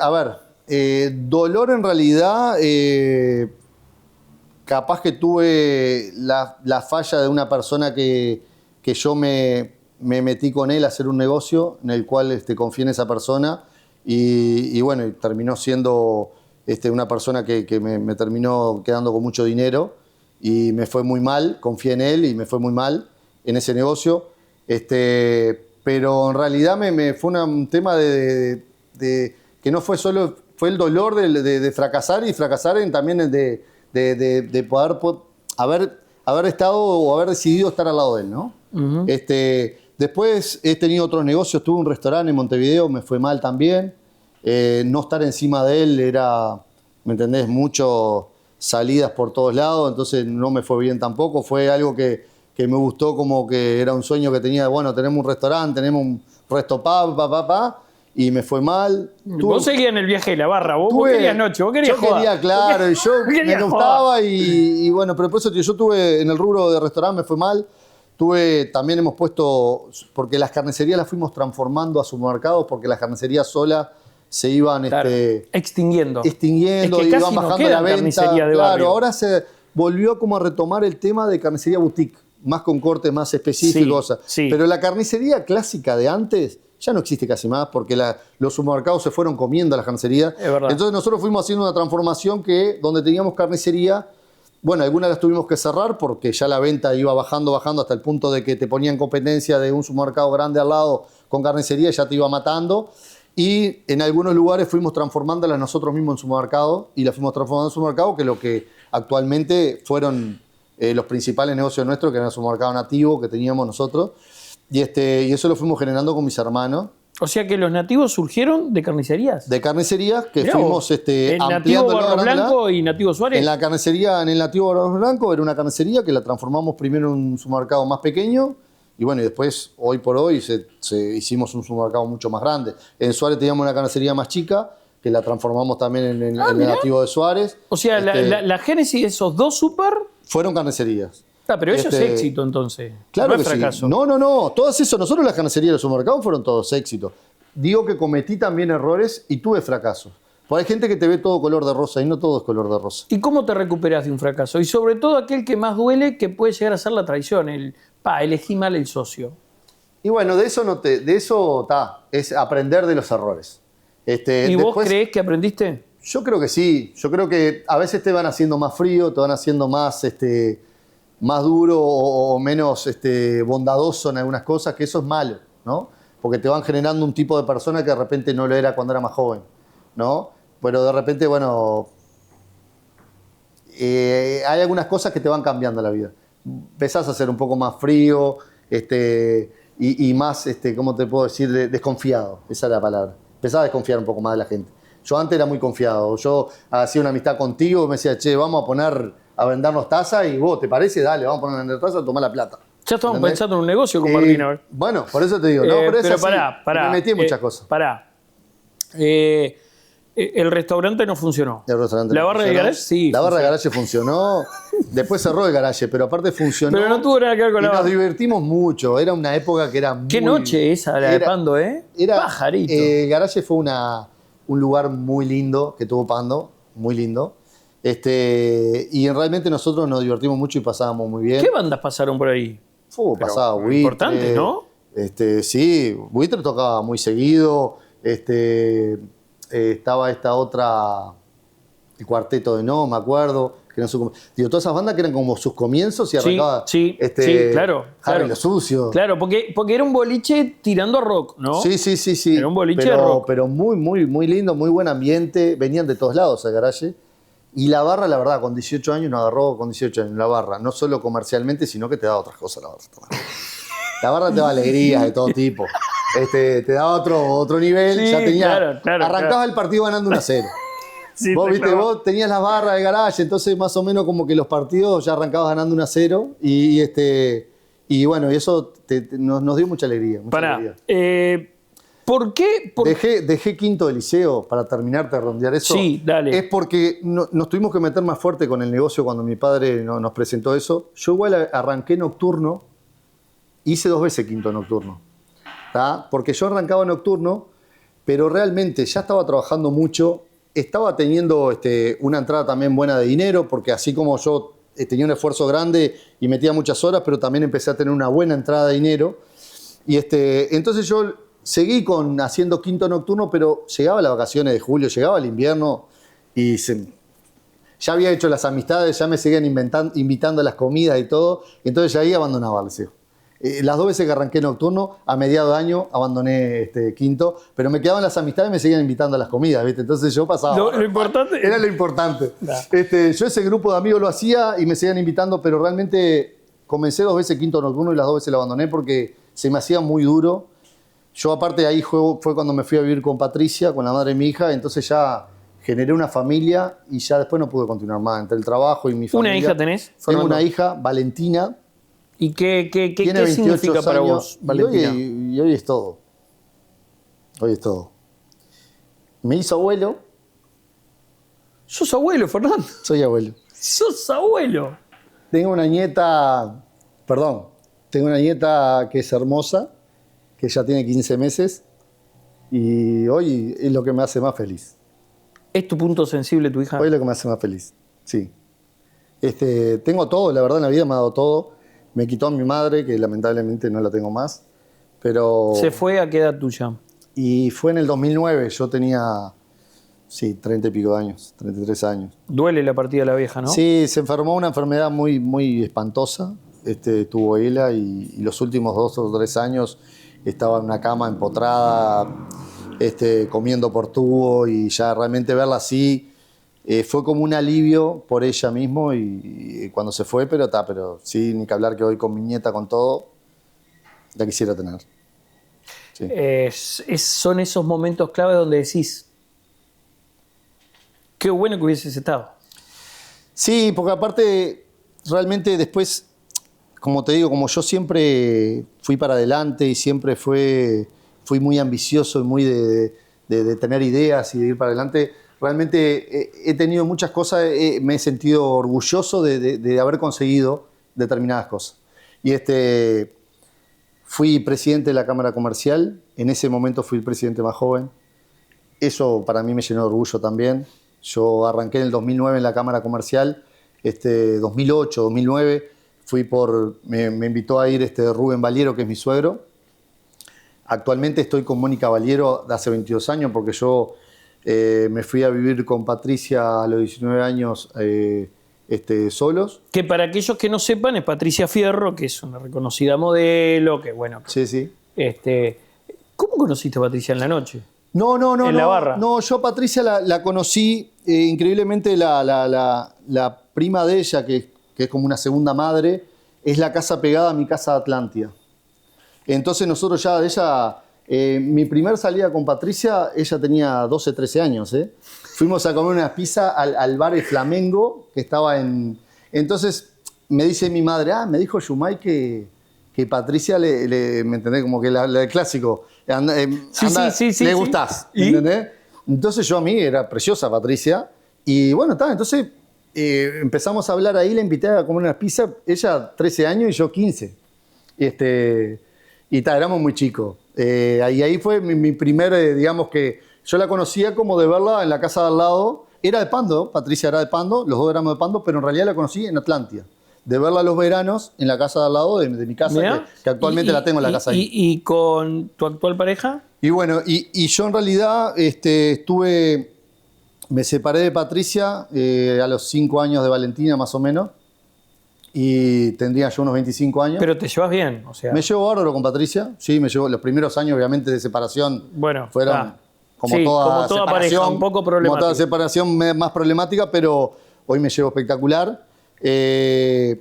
dolor en realidad, capaz que tuve la falla de una persona que yo me metí con él a hacer un negocio en el cual confié en esa persona y bueno, y terminó siendo una persona que me terminó quedando con mucho dinero y me fue muy mal, confié en él y me fue muy mal en ese negocio. Pero en realidad fue un tema de que no fue solo, fue el dolor de fracasar y fracasar también el de poder haber estado o haber decidido estar al lado de él, ¿no? Uh-huh. Después he tenido otros negocios, tuve un restaurante en Montevideo, me fue mal también. No estar encima de él era, ¿me entendés? Mucho salidas por todos lados, entonces no me fue bien tampoco. Fue algo que me gustó, como que era un sueño que tenía, bueno, tenemos un restaurante, tenemos un resto y me fue mal. Vos seguías en el viaje de la barra, vos querías noche, vos querías joder. Yo quería, claro, y yo me gustaba y bueno, pero por eso yo tuve en el rubro de restaurante, me fue mal. También hemos puesto, porque las carnicerías las fuimos transformando a supermercados, porque las carnicerías solas se iban extinguiendo. Es que iban bajando la venta. De barrio. Ahora se volvió como a retomar el tema de carnicería boutique, más con cortes más específicos. Sí. Pero la carnicería clásica de antes ya no existe casi más, porque los supermercados se fueron comiendo a las carnicerías. Es verdad. Entonces nosotros fuimos haciendo una transformación donde teníamos carnicería. Bueno, algunas las tuvimos que cerrar porque ya la venta iba bajando hasta el punto de que te ponían competencia de un supermercado grande al lado con carnicería y ya te iba matando. Y en algunos lugares fuimos transformándolas nosotros mismos en supermercado y las fuimos transformando en supermercado, que lo que actualmente fueron los principales negocios nuestros, que era el supermercado nativo que teníamos nosotros. Y eso lo fuimos generando con mis hermanos. O sea que los nativos surgieron de carnicerías. De carnicerías que fuimos ¿En ampliando. Nativo Barro Blanco y Nativo Suárez? En la carnicería, en el Nativo Barro Blanco, era una carnicería que la transformamos primero en un supermercado más pequeño. Y bueno, y después, hoy por hoy, hicimos un supermercado mucho más grande. En Suárez teníamos una carnicería más chica, que la transformamos también en el Nativo de Suárez. O sea, la génesis de esos dos super... fueron carnicerías. Pero eso es éxito, entonces. Claro, no es que fracaso. Sí. No. Todas eso, nosotros las carnicerías de los supermercados fueron todos éxitos. digo que cometí también errores y tuve fracasos. Porque hay gente que te ve todo color de rosa y no todo es color de rosa. ¿Y cómo te recuperas de un fracaso? Y sobre todo aquel que más duele, que puede llegar a ser la traición, elegí mal el socio. Y bueno, de eso es aprender de los errores. ¿Y vos creés que aprendiste? Yo creo que sí. Yo creo que a veces te van haciendo más frío, te van haciendo más duro o menos bondadoso en algunas cosas, que eso es malo, ¿no? Porque te van generando un tipo de persona que de repente no lo era cuando era más joven, ¿no? Pero de repente, bueno, hay algunas cosas que te van cambiando la vida. Empezás a ser un poco más frío y más, ¿cómo te puedo decir? Desconfiado, esa es la palabra. Empezás a desconfiar un poco más de la gente. Yo antes era muy confiado. Yo hacía una amistad contigo, me decía, che, vamos a vendernos tazas y vos, ¿te parece? Dale, vamos a poner a vender tazas, tomá la plata. Ya estamos pensando en un negocio con Martín. Bueno, por eso te digo, no, pero pará. me metí en muchas cosas. El restaurante no funcionó. El restaurante ¿La barra de garage? Sí. La barra de garage funcionó. Después cerró el garage, pero aparte funcionó. Pero no tuvo nada que ver con la barra. Nos divertimos mucho. Era una época que era muy... ¿Qué noche esa la de Pando, Era pajarito. El garage fue un lugar muy lindo que tuvo Pando. Muy lindo. Y realmente nosotros nos divertimos mucho y pasábamos muy bien. ¿Qué bandas pasaron por ahí? Pasaba Buitre. Importantes, ¿no? Sí, Buitre tocaba muy seguido. Estaba esta otra, el Cuarteto de No, me acuerdo. Que digo, todas esas bandas que eran como sus comienzos y arrancaba. Sí, claro. Harry Lo Sucio. Claro, porque era un boliche tirando a rock, ¿no? Sí. Era un boliche de rock. Pero muy, muy, muy lindo, muy buen ambiente. Venían de todos lados al garaje. Y la barra, la verdad, con 18 años, nos agarró con 18 años la barra. No solo comercialmente, sino que te da otras cosas la barra. La barra te da alegrías de todo tipo. Te da otro nivel. Sí, ya tenía, claro, arrancabas el partido ganando 1-0. Sí, vos tenías las barras de garage, entonces más o menos como que los partidos ya arrancabas ganando 1-0 y bueno, y eso nos dio mucha alegría. ¿Por qué? Dejé quinto de liceo para terminar de rondear eso. Sí, dale. Es porque nos tuvimos que meter más fuerte con el negocio cuando mi padre nos presentó eso. Yo igual arranqué nocturno, hice 2 veces quinto nocturno. ¿Tá? Porque yo arrancaba nocturno, pero realmente ya estaba trabajando mucho, estaba teniendo una entrada también buena de dinero, porque así como yo tenía un esfuerzo grande y metía muchas horas, pero también empecé a tener una buena entrada de dinero. Y entonces yo seguí haciendo quinto nocturno, pero llegaba las vacaciones de julio, llegaba el invierno y ya había hecho las amistades, ya me seguían invitando a las comidas y todo, entonces ya ahí abandonaba el liceo. Las 2 veces que arranqué nocturno, a mediados de año abandoné quinto, pero me quedaban las amistades y me seguían invitando a las comidas, ¿viste? Entonces yo pasaba. Lo importante era lo importante. Nah. Yo ese grupo de amigos lo hacía y me seguían invitando, pero realmente comencé 2 veces quinto nocturno y las 2 veces lo abandoné porque se me hacía muy duro. Yo aparte ahí fue cuando me fui a vivir con Patricia, con la madre de mi hija, entonces ya generé una familia y ya después no pude continuar más entre el trabajo y mi familia. ¿Una hija tenés? Tengo una hija, Valentina. ¿Y qué significa para vos, Valentina? Y hoy es todo. Hoy es todo. Me hizo abuelo. ¿Sos abuelo, Fernando? Soy abuelo. ¡Sos abuelo! Tengo una nieta que es hermosa, que ya tiene 15 meses y hoy es lo que me hace más feliz. ¿Es tu punto sensible tu hija? Hoy es lo que me hace más feliz, sí. Tengo todo, la verdad en la vida me ha dado todo. Me quitó a mi madre, que lamentablemente no la tengo más, pero... ¿Se fue a qué edad tuya? Y fue en el 2009, yo tenía, 30 y pico de años, 33 años. Duele la partida de la vieja, ¿no? Sí, se enfermó una enfermedad muy, muy espantosa, tuvo ELA y los últimos 2 o 3 años estaba en una cama empotrada, comiendo por tubo y ya realmente verla así... fue como un alivio por ella mismo y cuando se fue, pero sí, ni que hablar que hoy con mi nieta, con todo, la quisiera tener. Sí. Son esos momentos clave donde decís, qué bueno que hubieses estado. Sí, porque aparte, realmente después, como te digo, como yo siempre fui para adelante y siempre fui muy ambicioso y muy de tener ideas y de ir para adelante, realmente he tenido muchas cosas, me he sentido orgulloso de haber conseguido determinadas cosas. Y Fui presidente de la Cámara Comercial, en ese momento fui el presidente más joven. Eso para mí me llenó de orgullo también. Yo arranqué en el 2009 en la Cámara Comercial, 2008, 2009, me invitó a ir Rubén Valiero, que es mi suegro. Actualmente estoy con Mónica Valiero de hace 22 años, porque yo me fui a vivir con Patricia a los 19 años solos. Que para aquellos que no sepan, es Patricia Fierro, que es una reconocida modelo, que bueno. Sí, sí. ¿Cómo conociste a Patricia en la noche? No. ¿En la barra? No, yo a Patricia la conocí, increíblemente la prima de ella, que es como una segunda madre, es la casa pegada a mi casa de Atlántida. Entonces nosotros ya de ella, mi primer salida con Patricia, ella tenía 12, 13 años. Fuimos a comer una pizza al bar El Flamengo, que estaba en... Entonces me dice mi madre, me dijo Yumay que Patricia ¿me entendés? Como que el clásico, Sí. le gustás, ¿me entendés? Entonces yo a mí era preciosa Patricia, y bueno, entonces empezamos a hablar ahí, le invité a comer una pizza, ella 13 años y yo 15. Y éramos muy chicos. Ahí fue mi primer, digamos que yo la conocía como de verla en la casa de al lado. Era de Pando, Patricia era de Pando, los dos éramos de Pando, pero en realidad la conocí en Atlántida. De verla los veranos en la casa de al lado de mi casa, que actualmente la tengo en la casa ahí. ¿Y con tu actual pareja? Y bueno, y yo en realidad me separé de Patricia a los 5 años de Valentina, más o menos. Y tendría yo unos 25 años. Pero te llevas bien, o sea. Me llevo bárbaro con Patricia. Sí, me llevo. Los primeros años, obviamente, de separación fueron como toda separación, pareja, un poco problemática. Como toda separación más problemática, pero hoy me llevo espectacular. Y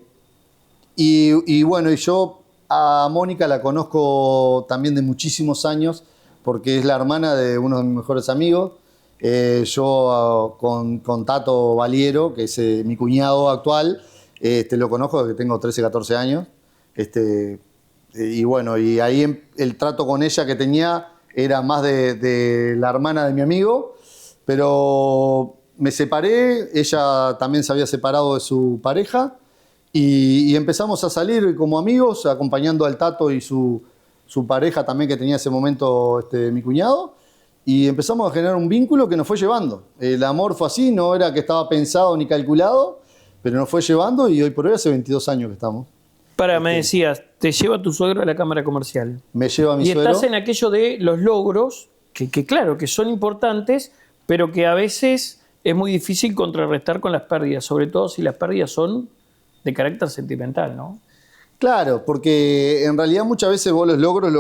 bueno, y yo a Mónica la conozco también de muchísimos años, porque es la hermana de uno de mis mejores amigos. Yo con Tato Valiero, que es mi cuñado actual, lo conozco desde que tengo 13, 14 años. Y bueno, y ahí el trato con ella que tenía era más de la hermana de mi amigo, pero me separé, ella también se había separado de su pareja y empezamos a salir como amigos, acompañando al Tato y su pareja también que tenía ese momento mi cuñado, y empezamos a generar un vínculo que nos fue llevando. El amor fue así, no era que estaba pensado ni calculado, pero nos fue llevando y hoy por hoy hace 22 años que estamos. Me decías, te lleva tu suegro a la Cámara Comercial. Me lleva mi suegro. Y estás en aquello de los logros, que claro, que son importantes, pero que a veces es muy difícil contrarrestar con las pérdidas, sobre todo si las pérdidas son de carácter sentimental, ¿no? Claro, porque en realidad muchas veces vos los logros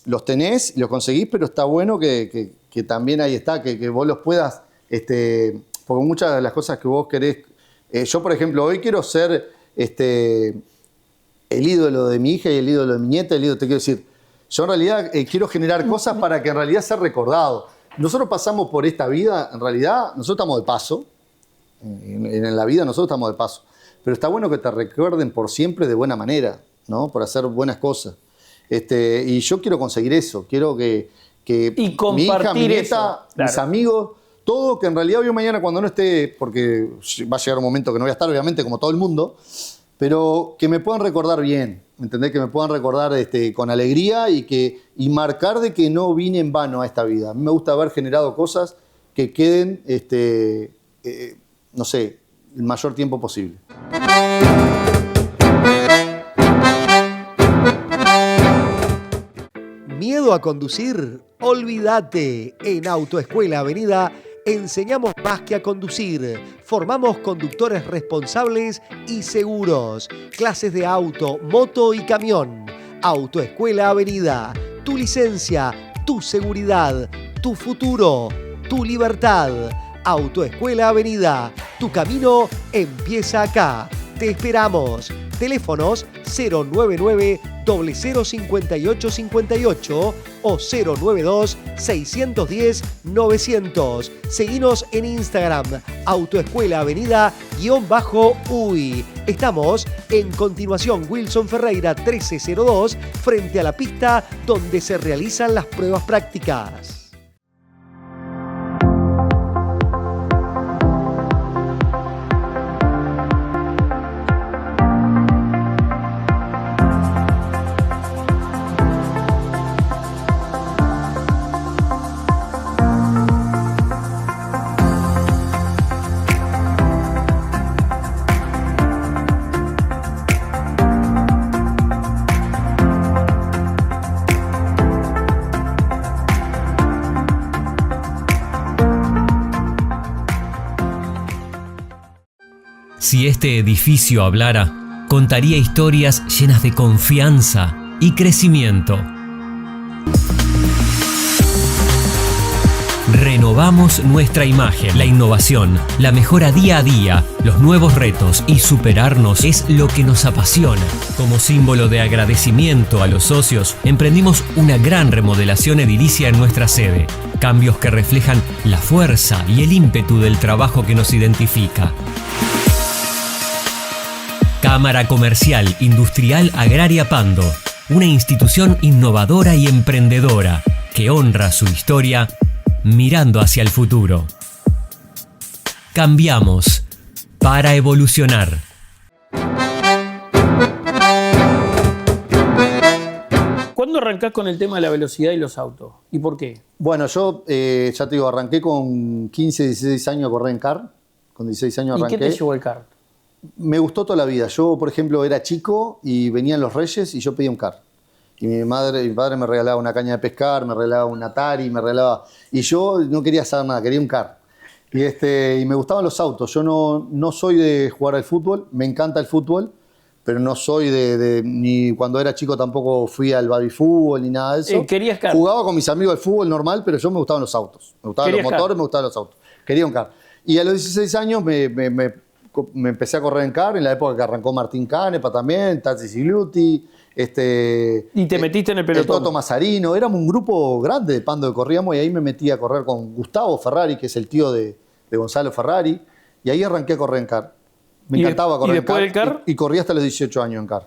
los tenés, los conseguís, pero está bueno que también ahí está, que vos los puedas, porque muchas de las cosas que vos querés, yo por ejemplo hoy quiero ser el ídolo de mi hija y el ídolo de mi nieta, te quiero decir, yo en realidad quiero generar cosas para que en realidad sea recordado. Nosotros pasamos por esta vida, en realidad nosotros estamos de paso, en la vida nosotros estamos de paso, pero está bueno que te recuerden por siempre de buena manera, ¿no? Por hacer buenas cosas. Y yo quiero conseguir eso, quiero que mi hija, mi nieta, mis amigos, todo, que en realidad hoy o mañana cuando no esté, porque va a llegar un momento que no voy a estar, obviamente, como todo el mundo, pero que me puedan recordar bien, ¿entendés? Que me puedan recordar con alegría y marcar de que no vine en vano a esta vida. A mí me gusta haber generado cosas que queden, no sé, el mayor tiempo posible. ¿Miedo a conducir? Olvídate. En Autoescuela Avenida enseñamos más que a conducir. Formamos conductores responsables y seguros. Clases de auto, moto y camión. Autoescuela Avenida. Tu licencia, tu seguridad, tu futuro, tu libertad. Autoescuela Avenida. Tu camino empieza acá. Te esperamos. Teléfonos 099-005858 o 092-610-900. Seguinos en Instagram, Autoescuela Avenida_UI. Estamos en continuación Wilson Ferreira 1302, frente a la pista donde se realizan las pruebas prácticas. Si este edificio hablara, contaría historias llenas de confianza y crecimiento. Renovamos nuestra imagen. La innovación, la mejora día a día, los nuevos retos y superarnos es lo que nos apasiona. Como símbolo de agradecimiento a los socios, emprendimos una gran remodelación edilicia en nuestra sede. Cambios que reflejan la fuerza y el ímpetu del trabajo que nos identifica. Cámara Comercial Industrial Agraria Pando, una institución innovadora y emprendedora que honra su historia mirando hacia el futuro. Cambiamos para evolucionar. ¿Cuándo arrancás con el tema de la velocidad y los autos? ¿Y por qué? Bueno, yo ya te digo, arranqué con 15, 16 años a correr en kart. Con 16 años arranqué. ¿Y qué te llevó el kart? Me gustó toda la vida. Yo, por ejemplo, era chico y venían los Reyes y yo pedía un kart. Y mi padre me regalaba una caña de pescar, me regalaba un Atari, me regalaba... Y yo no quería saber nada, quería un kart. Y me gustaban los autos. Yo no soy de jugar al fútbol, me encanta el fútbol, pero no soy ni cuando era chico tampoco fui al baby fútbol ni nada de eso. ¿Querías kart? Jugaba con mis amigos al fútbol normal, pero yo me gustaban los autos. Me gustaban los motores, kart? me gustaban los autos. Quería un kart. Y a los 16 años me empecé a correr en kart, en la época que arrancó Martín Canepa también, Tati Sigluti, y te metiste en el pelotón. El Toto Mazzarino. Éramos un grupo grande de Pando que corríamos y ahí me metí a correr con Gustavo Ferrari, que es el tío de Gonzalo Ferrari, y ahí arranqué a correr en kart. Me encantaba correr en kart. ¿Y después del kart? Y corrí hasta los 18 años en kart.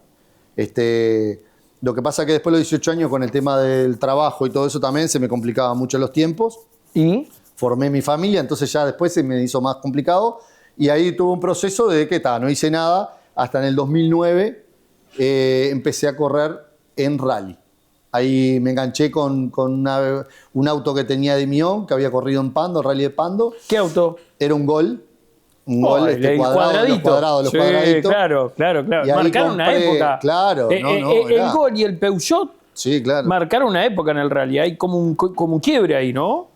Lo que pasa es que después de los 18 años, con el tema del trabajo y todo eso también, se me complicaban mucho los tiempos. ¿Y? Formé mi familia, entonces ya después se me hizo más complicado. Y ahí tuve un proceso de que no hice nada. Hasta en el 2009 empecé a correr en rally. Ahí me enganché con un auto que tenía de Mion, que había corrido en Pando, rally de Pando. ¿Qué auto? Era un Gol. Un Gol cuadradito. Los sí, cuadraditos. Claro. Marcaron una época. Claro, el Gol y el Peugeot sí, claro. marcaron una época en el rally. Hay como un quiebre ahí, ¿no?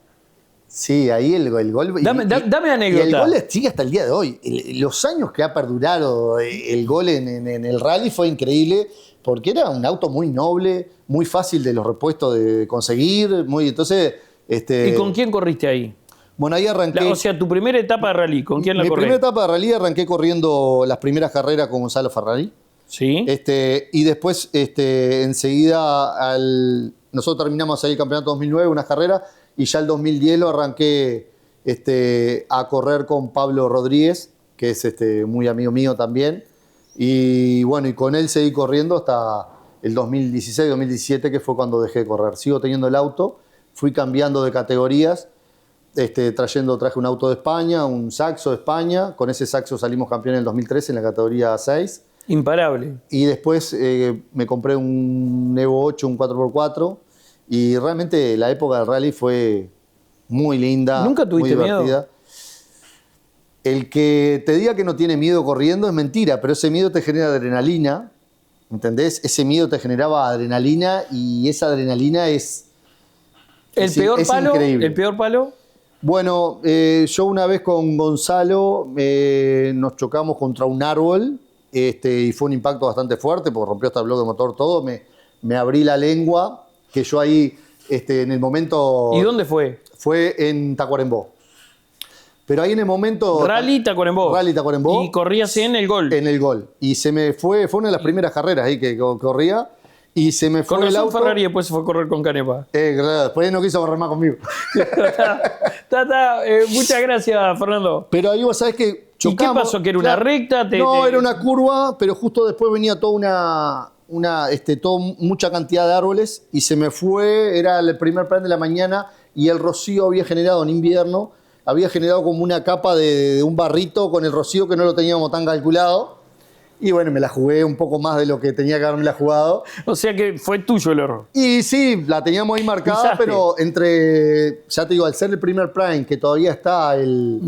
Sí, ahí el Gol. Dame anécdota. Y el Gol sigue hasta el día de hoy. Los años que ha perdurado el Gol en el rally fue increíble, porque era un auto muy noble, muy fácil de los repuestos de conseguir. Entonces, ¿Y con quién corriste ahí? Bueno, ahí arranqué. O sea, tu primera etapa de rally, ¿con quién la corriste? Mi primera etapa de rally arranqué corriendo las primeras carreras con Gonzalo Ferrari. Sí. Y después, enseguida, nosotros terminamos ahí el campeonato 2009, unas carreras, y ya el 2010 lo arranqué a correr con Pablo Rodríguez, que es muy amigo mío también. Y bueno, y con él seguí corriendo hasta el 2016, 2017, que fue cuando dejé de correr. Sigo teniendo el auto, fui cambiando de categorías, traje un auto de España, un Saxo de España. Con ese Saxo salimos campeones en el 2013 en la categoría 6. Imparable. Y después me compré un Evo 8, un 4x4. Y realmente la época del rally fue muy linda. ¿Nunca tuviste muy divertida. miedo? El que te diga que no tiene miedo corriendo es mentira, pero ese miedo te genera adrenalina, ¿entendés? Ese miedo te generaba adrenalina y esa adrenalina es increíble. ¿El peor palo? Bueno, yo una vez con Gonzalo nos chocamos contra un árbol y fue un impacto bastante fuerte porque rompió hasta el bloque de motor todo. Me abrí la lengua, que yo ahí en el momento... ¿Y dónde fue? Fue en Tacuarembó. Pero ahí en el momento... Rally Tacuarembó. Y corrías en el Gol. En el Gol. Y se me fue una de las primeras carreras ahí que corría. Y se me fue el auto. Ferrari después se fue a correr con Canepa. Claro, después no quiso correr más conmigo. Muchas gracias, Fernando. Pero ahí vos sabés que chocamos. ¿Y qué pasó? ¿Que era una recta? Era una curva, pero justo después venía toda mucha cantidad de árboles y se me fue, era el primer plan de la mañana y el rocío había generado en invierno, había generado como una capa de un barrito con el rocío que no lo teníamos tan calculado. Y bueno, me la jugué un poco más de lo que tenía que haberme la jugado. O sea que fue tuyo el error. Y sí, la teníamos ahí marcada, pero ya te digo, al ser el primer prime, que todavía está, el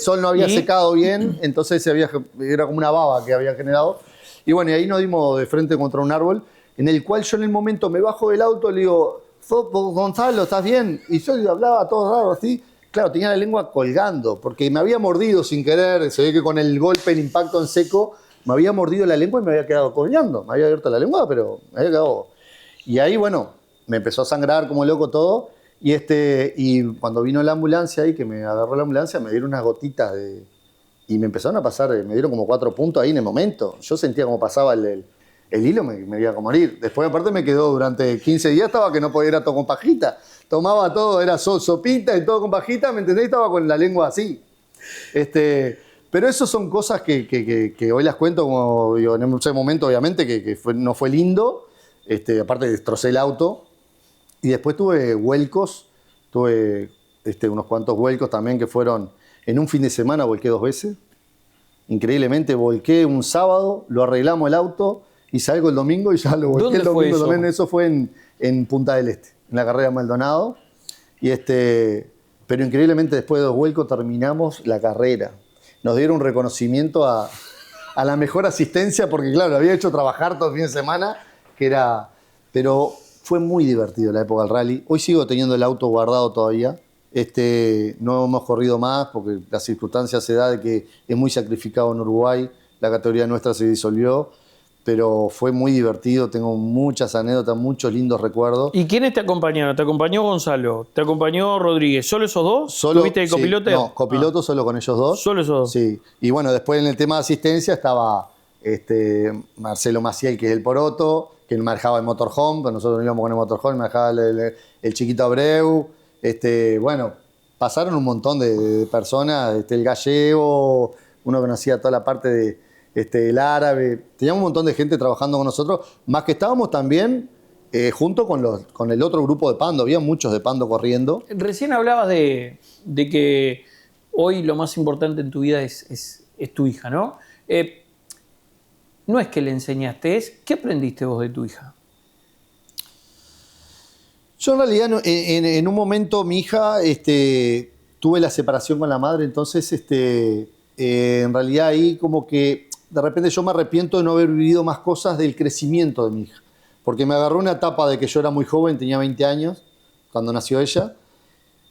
sol no había secado bien, entonces era como una baba que había generado. Y bueno, y ahí nos dimos de frente contra un árbol, en el cual yo en el momento me bajo del auto y le digo, Gonzalo, ¿estás bien? Y yo hablaba todo raro así. claro, tenía la lengua colgando, porque me había mordido sin querer, se ve que con el golpe, el impacto en seco, me había mordido la lengua y me había quedado colgando. Me había abierto la lengua, pero me había quedado... Y ahí, bueno, me empezó a sangrar como loco todo, y cuando vino la ambulancia ahí, que me agarró la ambulancia, me dieron unas gotitas y me empezaron a pasar, me dieron como 4 puntos ahí en el momento. Yo sentía como pasaba el hilo, me iba a morir. Después, aparte, me quedó durante 15 días, estaba que no podía ir a todo con pajita. Tomaba todo, era sopita y todo con pajita, ¿me entendés? Estaba con la lengua así. Pero eso son cosas que hoy las cuento, como digo, en ese momento, obviamente, no fue lindo. Aparte, destrocé el auto. Y después tuve vuelcos, tuve unos cuantos vuelcos también que fueron... En un fin de semana volqué 2 veces. Increíblemente, volqué un sábado, lo arreglamos el auto y salgo el domingo y ya lo volqué el domingo también. Eso fue en Punta del Este, en la carrera Maldonado. Pero increíblemente, después de 2 vuelcos terminamos la carrera. Nos dieron un reconocimiento a la mejor asistencia porque, claro, había hecho trabajar todo el fin de semana, pero fue muy divertido la época del rally. Hoy sigo teniendo el auto guardado todavía. No hemos corrido más porque la circunstancia se da de que es muy sacrificado en Uruguay. La categoría nuestra se disolvió, pero fue muy divertido. Tengo muchas anécdotas, muchos lindos recuerdos. ¿Y quiénes te acompañaron? ¿Te acompañó Gonzalo? ¿Te acompañó Rodríguez? ¿Solo esos dos? ¿Tuviste el copiloto? No, copiloto solo con ellos dos. ¿Solo esos dos? Sí. Y bueno, después en el tema de asistencia estaba Marcelo Maciel, que es el Poroto, que él manejaba el motorhome, pero nosotros íbamos con el motorhome, manejaba el chiquito Abreu. Bueno, pasaron un montón de personas, el gallego, uno conocía toda la parte del árabe, teníamos un montón de gente trabajando con nosotros, más que estábamos también junto con el otro grupo de Pando, había muchos de Pando corriendo. Recién hablabas de que hoy lo más importante en tu vida es tu hija, ¿no? No es que le enseñaste, ¿qué aprendiste vos de tu hija? Yo en realidad en un momento mi hija tuve la separación con la madre, entonces en realidad ahí como que de repente yo me arrepiento de no haber vivido más cosas del crecimiento de mi hija, porque me agarró una etapa de que yo era muy joven, tenía 20 años cuando nació ella.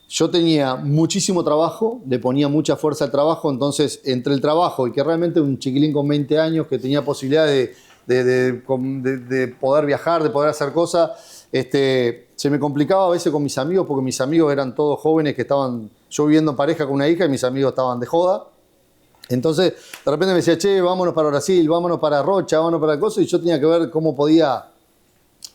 Yo tenía muchísimo trabajo, le ponía mucha fuerza al trabajo, entonces entre el trabajo y que realmente un chiquilín con 20 años que tenía posibilidad de poder viajar, de poder hacer cosas, se me complicaba a veces con mis amigos, porque mis amigos eran todos jóvenes que estaban, yo viviendo en pareja con una hija y mis amigos estaban de joda. Entonces de repente me decía, che, vámonos para Brasil, vámonos para Rocha, vámonos para cosas, y yo tenía que ver cómo podía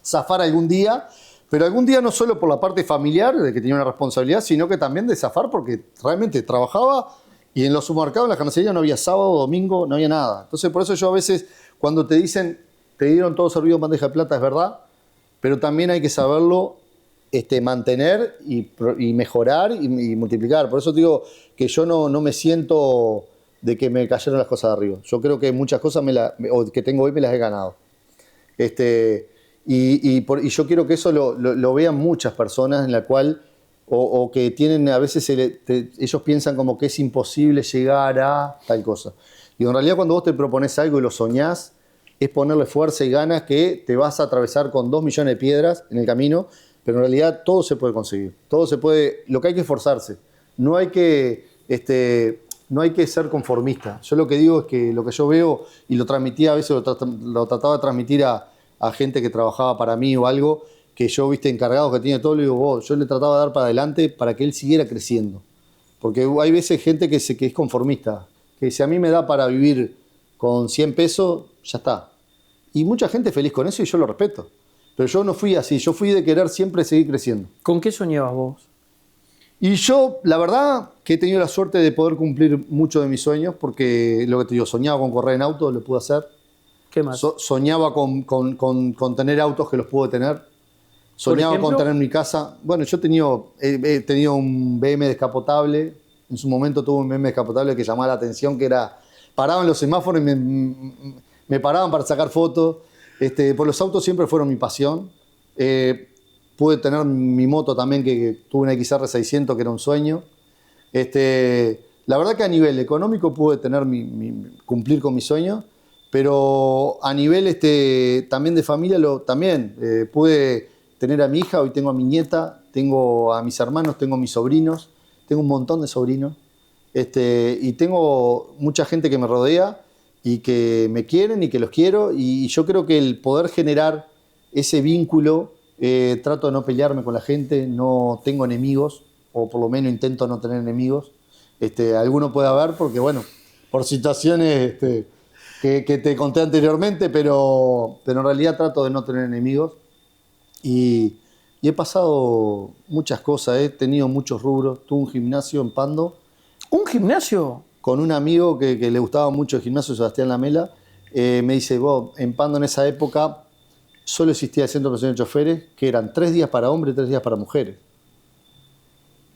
zafar algún día. Pero algún día no solo por la parte familiar, de que tenía una responsabilidad, sino que también de zafar porque realmente trabajaba y en los supermercados, en la carnicería no había sábado, domingo, no había nada. Entonces por eso yo a veces, cuando te dicen, te dieron todo servido en bandeja de plata, es verdad, pero también hay que saberlo mantener y mejorar y multiplicar. Por eso te digo que yo no me siento de que me cayeron las cosas de arriba. Yo creo que muchas cosas que tengo hoy me las he ganado. Y yo quiero que eso lo vean muchas personas en la cual, o que tienen, a veces ellos piensan como que es imposible llegar a tal cosa. Y en realidad cuando vos te propones algo y lo soñás, es ponerle fuerza y ganas que te vas a atravesar con 2 millones de piedras en el camino, pero en realidad todo se puede conseguir. Todo se puede, lo que hay que esforzarse. No hay que ser conformista. Yo lo que digo es que lo que yo veo, y lo transmitía a veces, lo trataba de transmitir a gente que trabajaba para mí o algo, que yo, encargados que tiene todo, le digo, yo le trataba de dar para adelante para que él siguiera creciendo. Porque hay veces gente que es conformista, que si a mí me da para vivir con 100 pesos, ya está. Y mucha gente feliz con eso y yo lo respeto. Pero yo no fui así, yo fui de querer siempre seguir creciendo. ¿Con qué soñabas vos? Y yo, la verdad, que he tenido la suerte de poder cumplir muchos de mis sueños, porque lo que te digo, soñaba con correr en auto, lo pude hacer. ¿Qué más? Soñaba con tener autos que los pude tener. Soñaba con tener mi casa. Bueno, yo he tenido un BM descapotable. En su momento tuve un BM descapotable que llamaba la atención, que era, paraban los semáforos y me paraban para sacar fotos. Por los autos siempre fueron mi pasión. Pude tener mi moto también, que tuve una XR 600, que era un sueño. La verdad que a nivel económico pude tener cumplir con mis sueños. Pero a nivel también de familia, pude tener a mi hija, hoy tengo a mi nieta, tengo a mis hermanos, tengo a mis sobrinos. tengo un montón de sobrinos, y tengo mucha gente que me rodea y que me quieren y que los quiero, y yo creo que el poder generar ese vínculo, trato de no pelearme con la gente, no tengo enemigos, o por lo menos intento no tener enemigos. Alguno puede haber porque, bueno, por situaciones que te conté anteriormente, pero en realidad trato de no tener enemigos. Y he pasado muchas cosas, he tenido muchos rubros. Tuve un gimnasio en Pando. ¿Un gimnasio? Con un amigo que le gustaba mucho el gimnasio, Sebastián Lamela. Me dice, vos, en Pando en esa época solo existía el Centro de Profesionales de Choferes, que eran 3 días para hombres y 3 días para mujeres.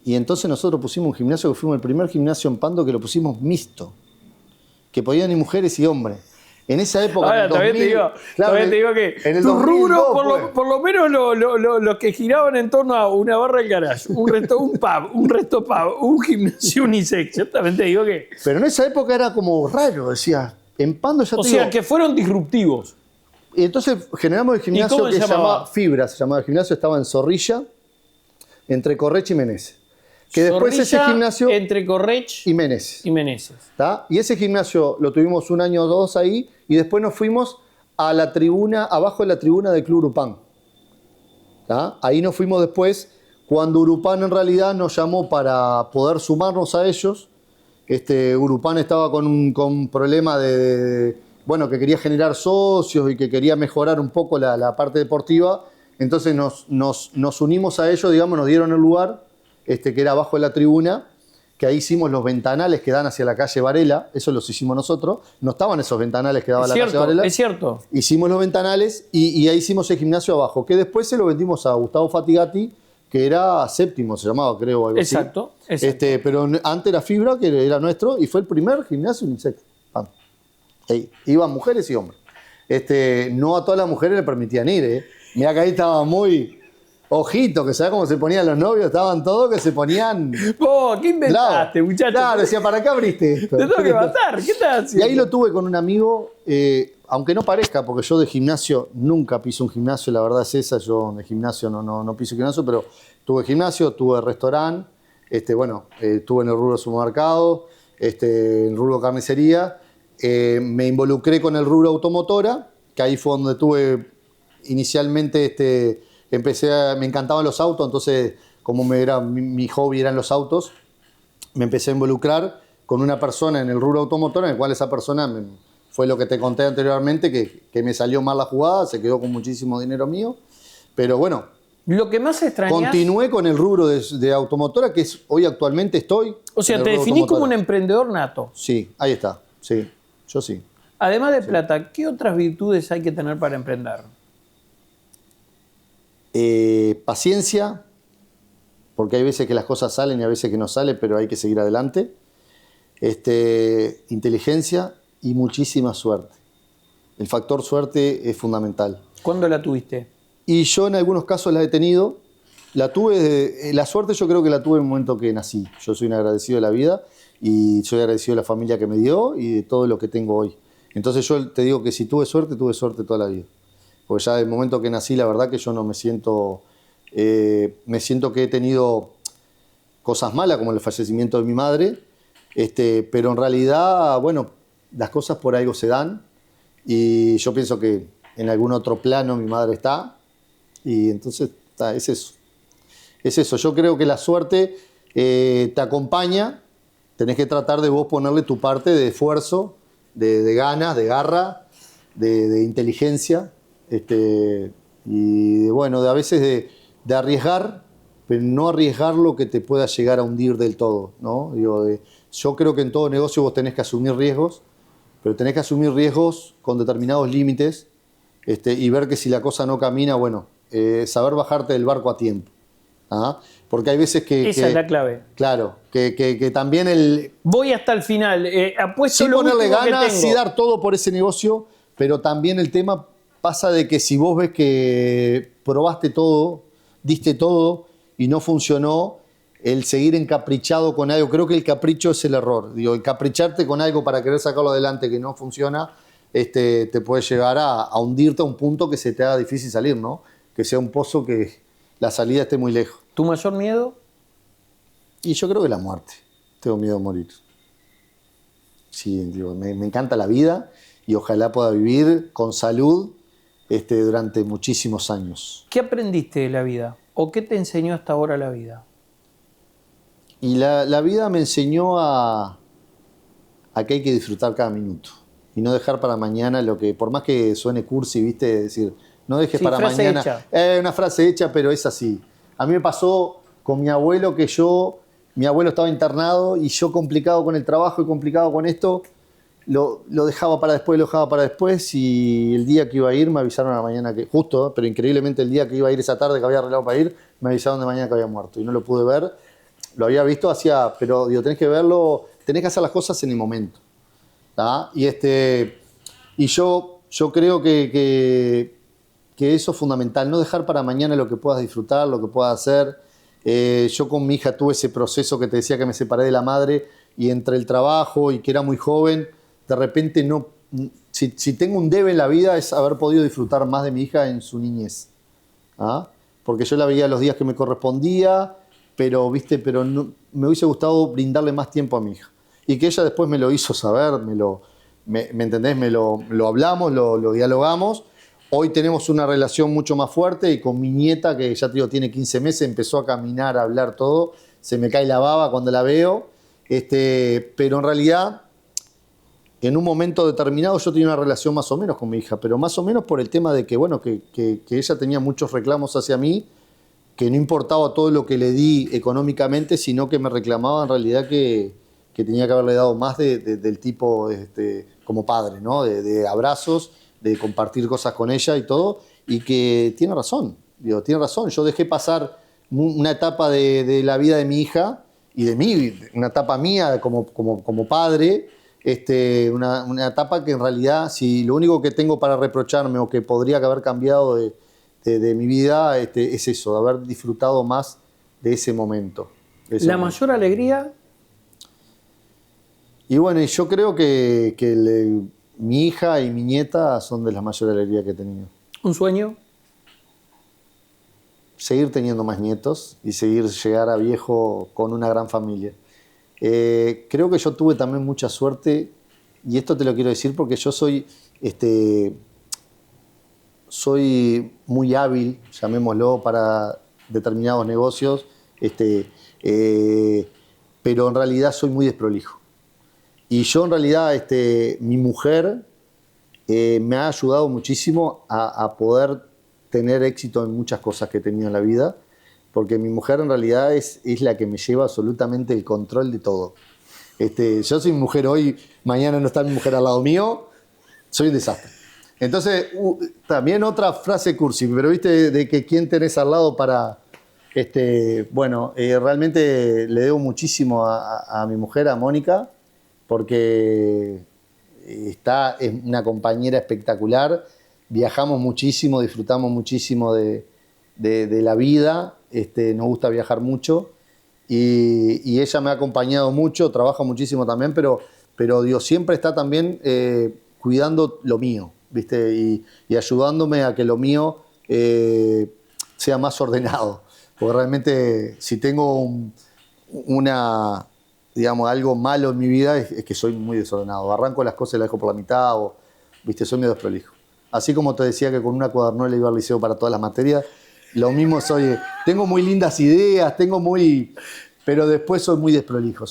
Y entonces nosotros pusimos un gimnasio, que fuimos el primer gimnasio en Pando que lo pusimos mixto, que podían ir mujeres y hombres. En esa época, Ahora, en el 2000, también te digo que en el tus 2002, rubros, pues. por lo menos los que giraban en torno a una barra del garage, un pub, un resto pub, un gimnasio unisex. Yo también te digo que... Pero en esa época era como raro, decía, en Pando ya O te sea, digo. que fueron disruptivos. Y entonces generamos el gimnasio cómo que se se llamaba? llamaba Fibra, se llamaba el gimnasio, estaba en Zorrilla, entre Correcha y Meneses. Que después ese Zorrilla, gimnasio entre Correch y Meneses. y Meneses. ¿Tá? Y ese gimnasio lo tuvimos 1 año o 2 ahí, y después nos fuimos a la tribuna, abajo de la tribuna del Club Urupán. ¿Tá? Ahí nos fuimos después, cuando Urupán en realidad nos llamó para poder sumarnos a ellos. Urupán estaba con un problema bueno, que quería generar socios y que quería mejorar un poco la parte deportiva. Entonces nos unimos a ellos, digamos, nos dieron el lugar, que era abajo de la tribuna, que ahí hicimos los ventanales que dan hacia la calle Varela, eso los hicimos nosotros. No estaban esos ventanales que daban a la calle Varela. Es cierto. Hicimos los ventanales y ahí hicimos el gimnasio abajo, que después se lo vendimos a Gustavo Fatigati, que era Séptimo, se llamaba, creo, algo así. Exacto. Pero antes era Fibra, que era nuestro, y fue el primer gimnasio unisex. Iban mujeres y hombres. No a todas las mujeres le permitían ir, Mirá que ahí estaba muy... Ojito, que sabés cómo se ponían los novios, estaban todos que se ponían... Vos, ¿qué inventaste, muchacho? Claro, decía, ¿para qué abriste esto? Te tengo que matar, ¿qué estás Y haciendo? ahí lo tuve con un amigo, aunque no parezca, porque yo de gimnasio nunca piso un gimnasio, la verdad es esa, yo de gimnasio no piso gimnasio, pero tuve gimnasio, tuve restaurante, estuve en el rubro supermercado, en el rubro carnicería, me involucré con el rubro automotora, que ahí fue donde tuve inicialmente, me encantaban los autos, entonces como mi hobby eran los autos, me empecé a involucrar con una persona en el rubro automotor, en el cual esa persona fue lo que te conté anteriormente, que me salió mal la jugada, se quedó con muchísimo dinero mío, pero bueno, Lo que más extrañas... continué con el rubro de automotora, que hoy actualmente estoy. O sea, en el te rubro definís como un automotora. emprendedor nato. Sí, ahí está, sí, yo sí. Además de plata, ¿qué otras virtudes hay que tener para emprender? Paciencia, porque hay veces que las cosas salen y a veces que no salen, pero hay que seguir adelante. Inteligencia y muchísima suerte. El factor suerte es fundamental. ¿Cuándo la tuviste? Y yo en algunos casos la he tenido. La suerte yo creo que la tuve en el momento que nací. Yo soy un agradecido de la vida y soy agradecido de la familia que me dio y de todo lo que tengo hoy. Entonces yo te digo que si tuve suerte toda la vida. Porque ya del momento que nací, la verdad que yo no me siento que he tenido cosas malas, como el fallecimiento de mi madre, pero en realidad, bueno, las cosas por algo se dan, y yo pienso que en algún otro plano mi madre está, y entonces es eso. Es eso, yo creo que la suerte te acompaña, tenés que tratar de vos ponerle tu parte de esfuerzo, de ganas, de garra, de inteligencia, y bueno, a veces de arriesgar, pero no arriesgar lo que te pueda llegar a hundir del todo, ¿no? Yo creo que en todo negocio vos tenés que asumir riesgos, pero tenés que asumir riesgos con determinados límites, y ver que si la cosa no camina, bueno, saber bajarte del barco a tiempo. ¿Ah? Porque hay veces que... Esa es la clave. Claro, que también Voy hasta el final, apuesto sí lo ponerle último que ganas, tengo. sí dar todo por ese negocio, pero también el tema pasa de que si vos ves que probaste todo, diste todo y no funcionó, el seguir encaprichado con algo, creo que el capricho es el error. Digo, encapricharte con algo para querer sacarlo adelante que no funciona, te puede llevar a hundirte a un punto que se te haga difícil salir, ¿no? Que sea un pozo que la salida esté muy lejos. ¿Tu mayor miedo? Y yo creo que la muerte. Tengo miedo de morir. Sí, digo, me encanta la vida y ojalá pueda vivir con salud durante muchísimos años. ¿Qué aprendiste de la vida? ¿O qué te enseñó hasta ahora la vida? Y la vida me enseñó a que hay que disfrutar cada minuto y no dejar para mañana lo que, por más que suene cursi, ¿viste? Decir, no dejes para mañana. Una frase hecha, pero es así. A mí me pasó con mi abuelo que mi abuelo estaba internado y yo complicado con el trabajo y complicado con esto, lo dejaba para después y el día que iba a ir me avisaron a la mañana que, justo, pero increíblemente el día que iba a ir esa tarde que había arreglado para ir, me avisaron de mañana que había muerto y no lo pude ver. Lo había visto pero digo, tenés que verlo, tenés que hacer las cosas en el momento. ¿Tá? Y yo creo que eso es fundamental, no dejar para mañana lo que puedas disfrutar, lo que puedas hacer. Yo con mi hija tuve ese proceso que te decía que me separé de la madre y entre el trabajo y que era muy joven, de repente si tengo un debe en la vida es haber podido disfrutar más de mi hija en su niñez. ¿Ah? Porque yo la veía los días que me correspondía, pero no, me hubiese gustado brindarle más tiempo a mi hija. Y que ella después me lo hizo saber, ¿me entendés? Lo hablamos, lo dialogamos. Hoy tenemos una relación mucho más fuerte y con mi nieta, que ya te digo, tiene 15 meses, empezó a caminar, a hablar todo. Se me cae la baba cuando la veo. Pero en realidad, en un momento determinado yo tenía una relación más o menos con mi hija, pero más o menos por el tema de que, bueno, que ella tenía muchos reclamos hacia mí, que no importaba todo lo que le di económicamente, sino que me reclamaba en realidad que tenía que haberle dado más del tipo como padre, ¿no? De abrazos, de compartir cosas con ella y todo, y que tiene razón, tiene razón. Yo dejé pasar una etapa de la vida de mi hija y de mí, una etapa mía como padre, una etapa que en realidad, si lo único que tengo para reprocharme o que podría haber cambiado de mi vida es eso, de haber disfrutado más de ese momento. Mayor alegría. Y bueno, yo creo que mi hija y mi nieta son de las mayores alegrías que he tenido. ¿Un sueño? Seguir teniendo más nietos y llegar a viejo con una gran familia. Creo que yo tuve también mucha suerte, y esto te lo quiero decir porque yo soy muy hábil, llamémoslo, para determinados negocios, pero en realidad soy muy desprolijo. Y yo en realidad, mi mujer me ha ayudado muchísimo a poder tener éxito en muchas cosas que he tenido en la vida, porque mi mujer en realidad es la que me lleva absolutamente el control de todo. Yo soy mujer hoy, mañana no está mi mujer al lado mío, soy un desastre. Entonces, también otra frase cursi, pero viste de que quién tenés al lado para... realmente le debo muchísimo a mi mujer, a Mónica, porque es una compañera espectacular, viajamos muchísimo, disfrutamos muchísimo de la vida, nos gusta viajar mucho y ella me ha acompañado mucho, trabaja muchísimo también, pero Dios siempre está también cuidando lo mío, ¿viste? Y ayudándome a que lo mío sea más ordenado, porque realmente si tengo algo malo en mi vida es que soy muy desordenado. Arranco las cosas y las dejo por la mitad, soy medio desprolijo. Así como te decía que con una cuadernola iba al liceo para todas las materias, lo mismo soy. Tengo muy lindas ideas, pero después soy muy desprolijo.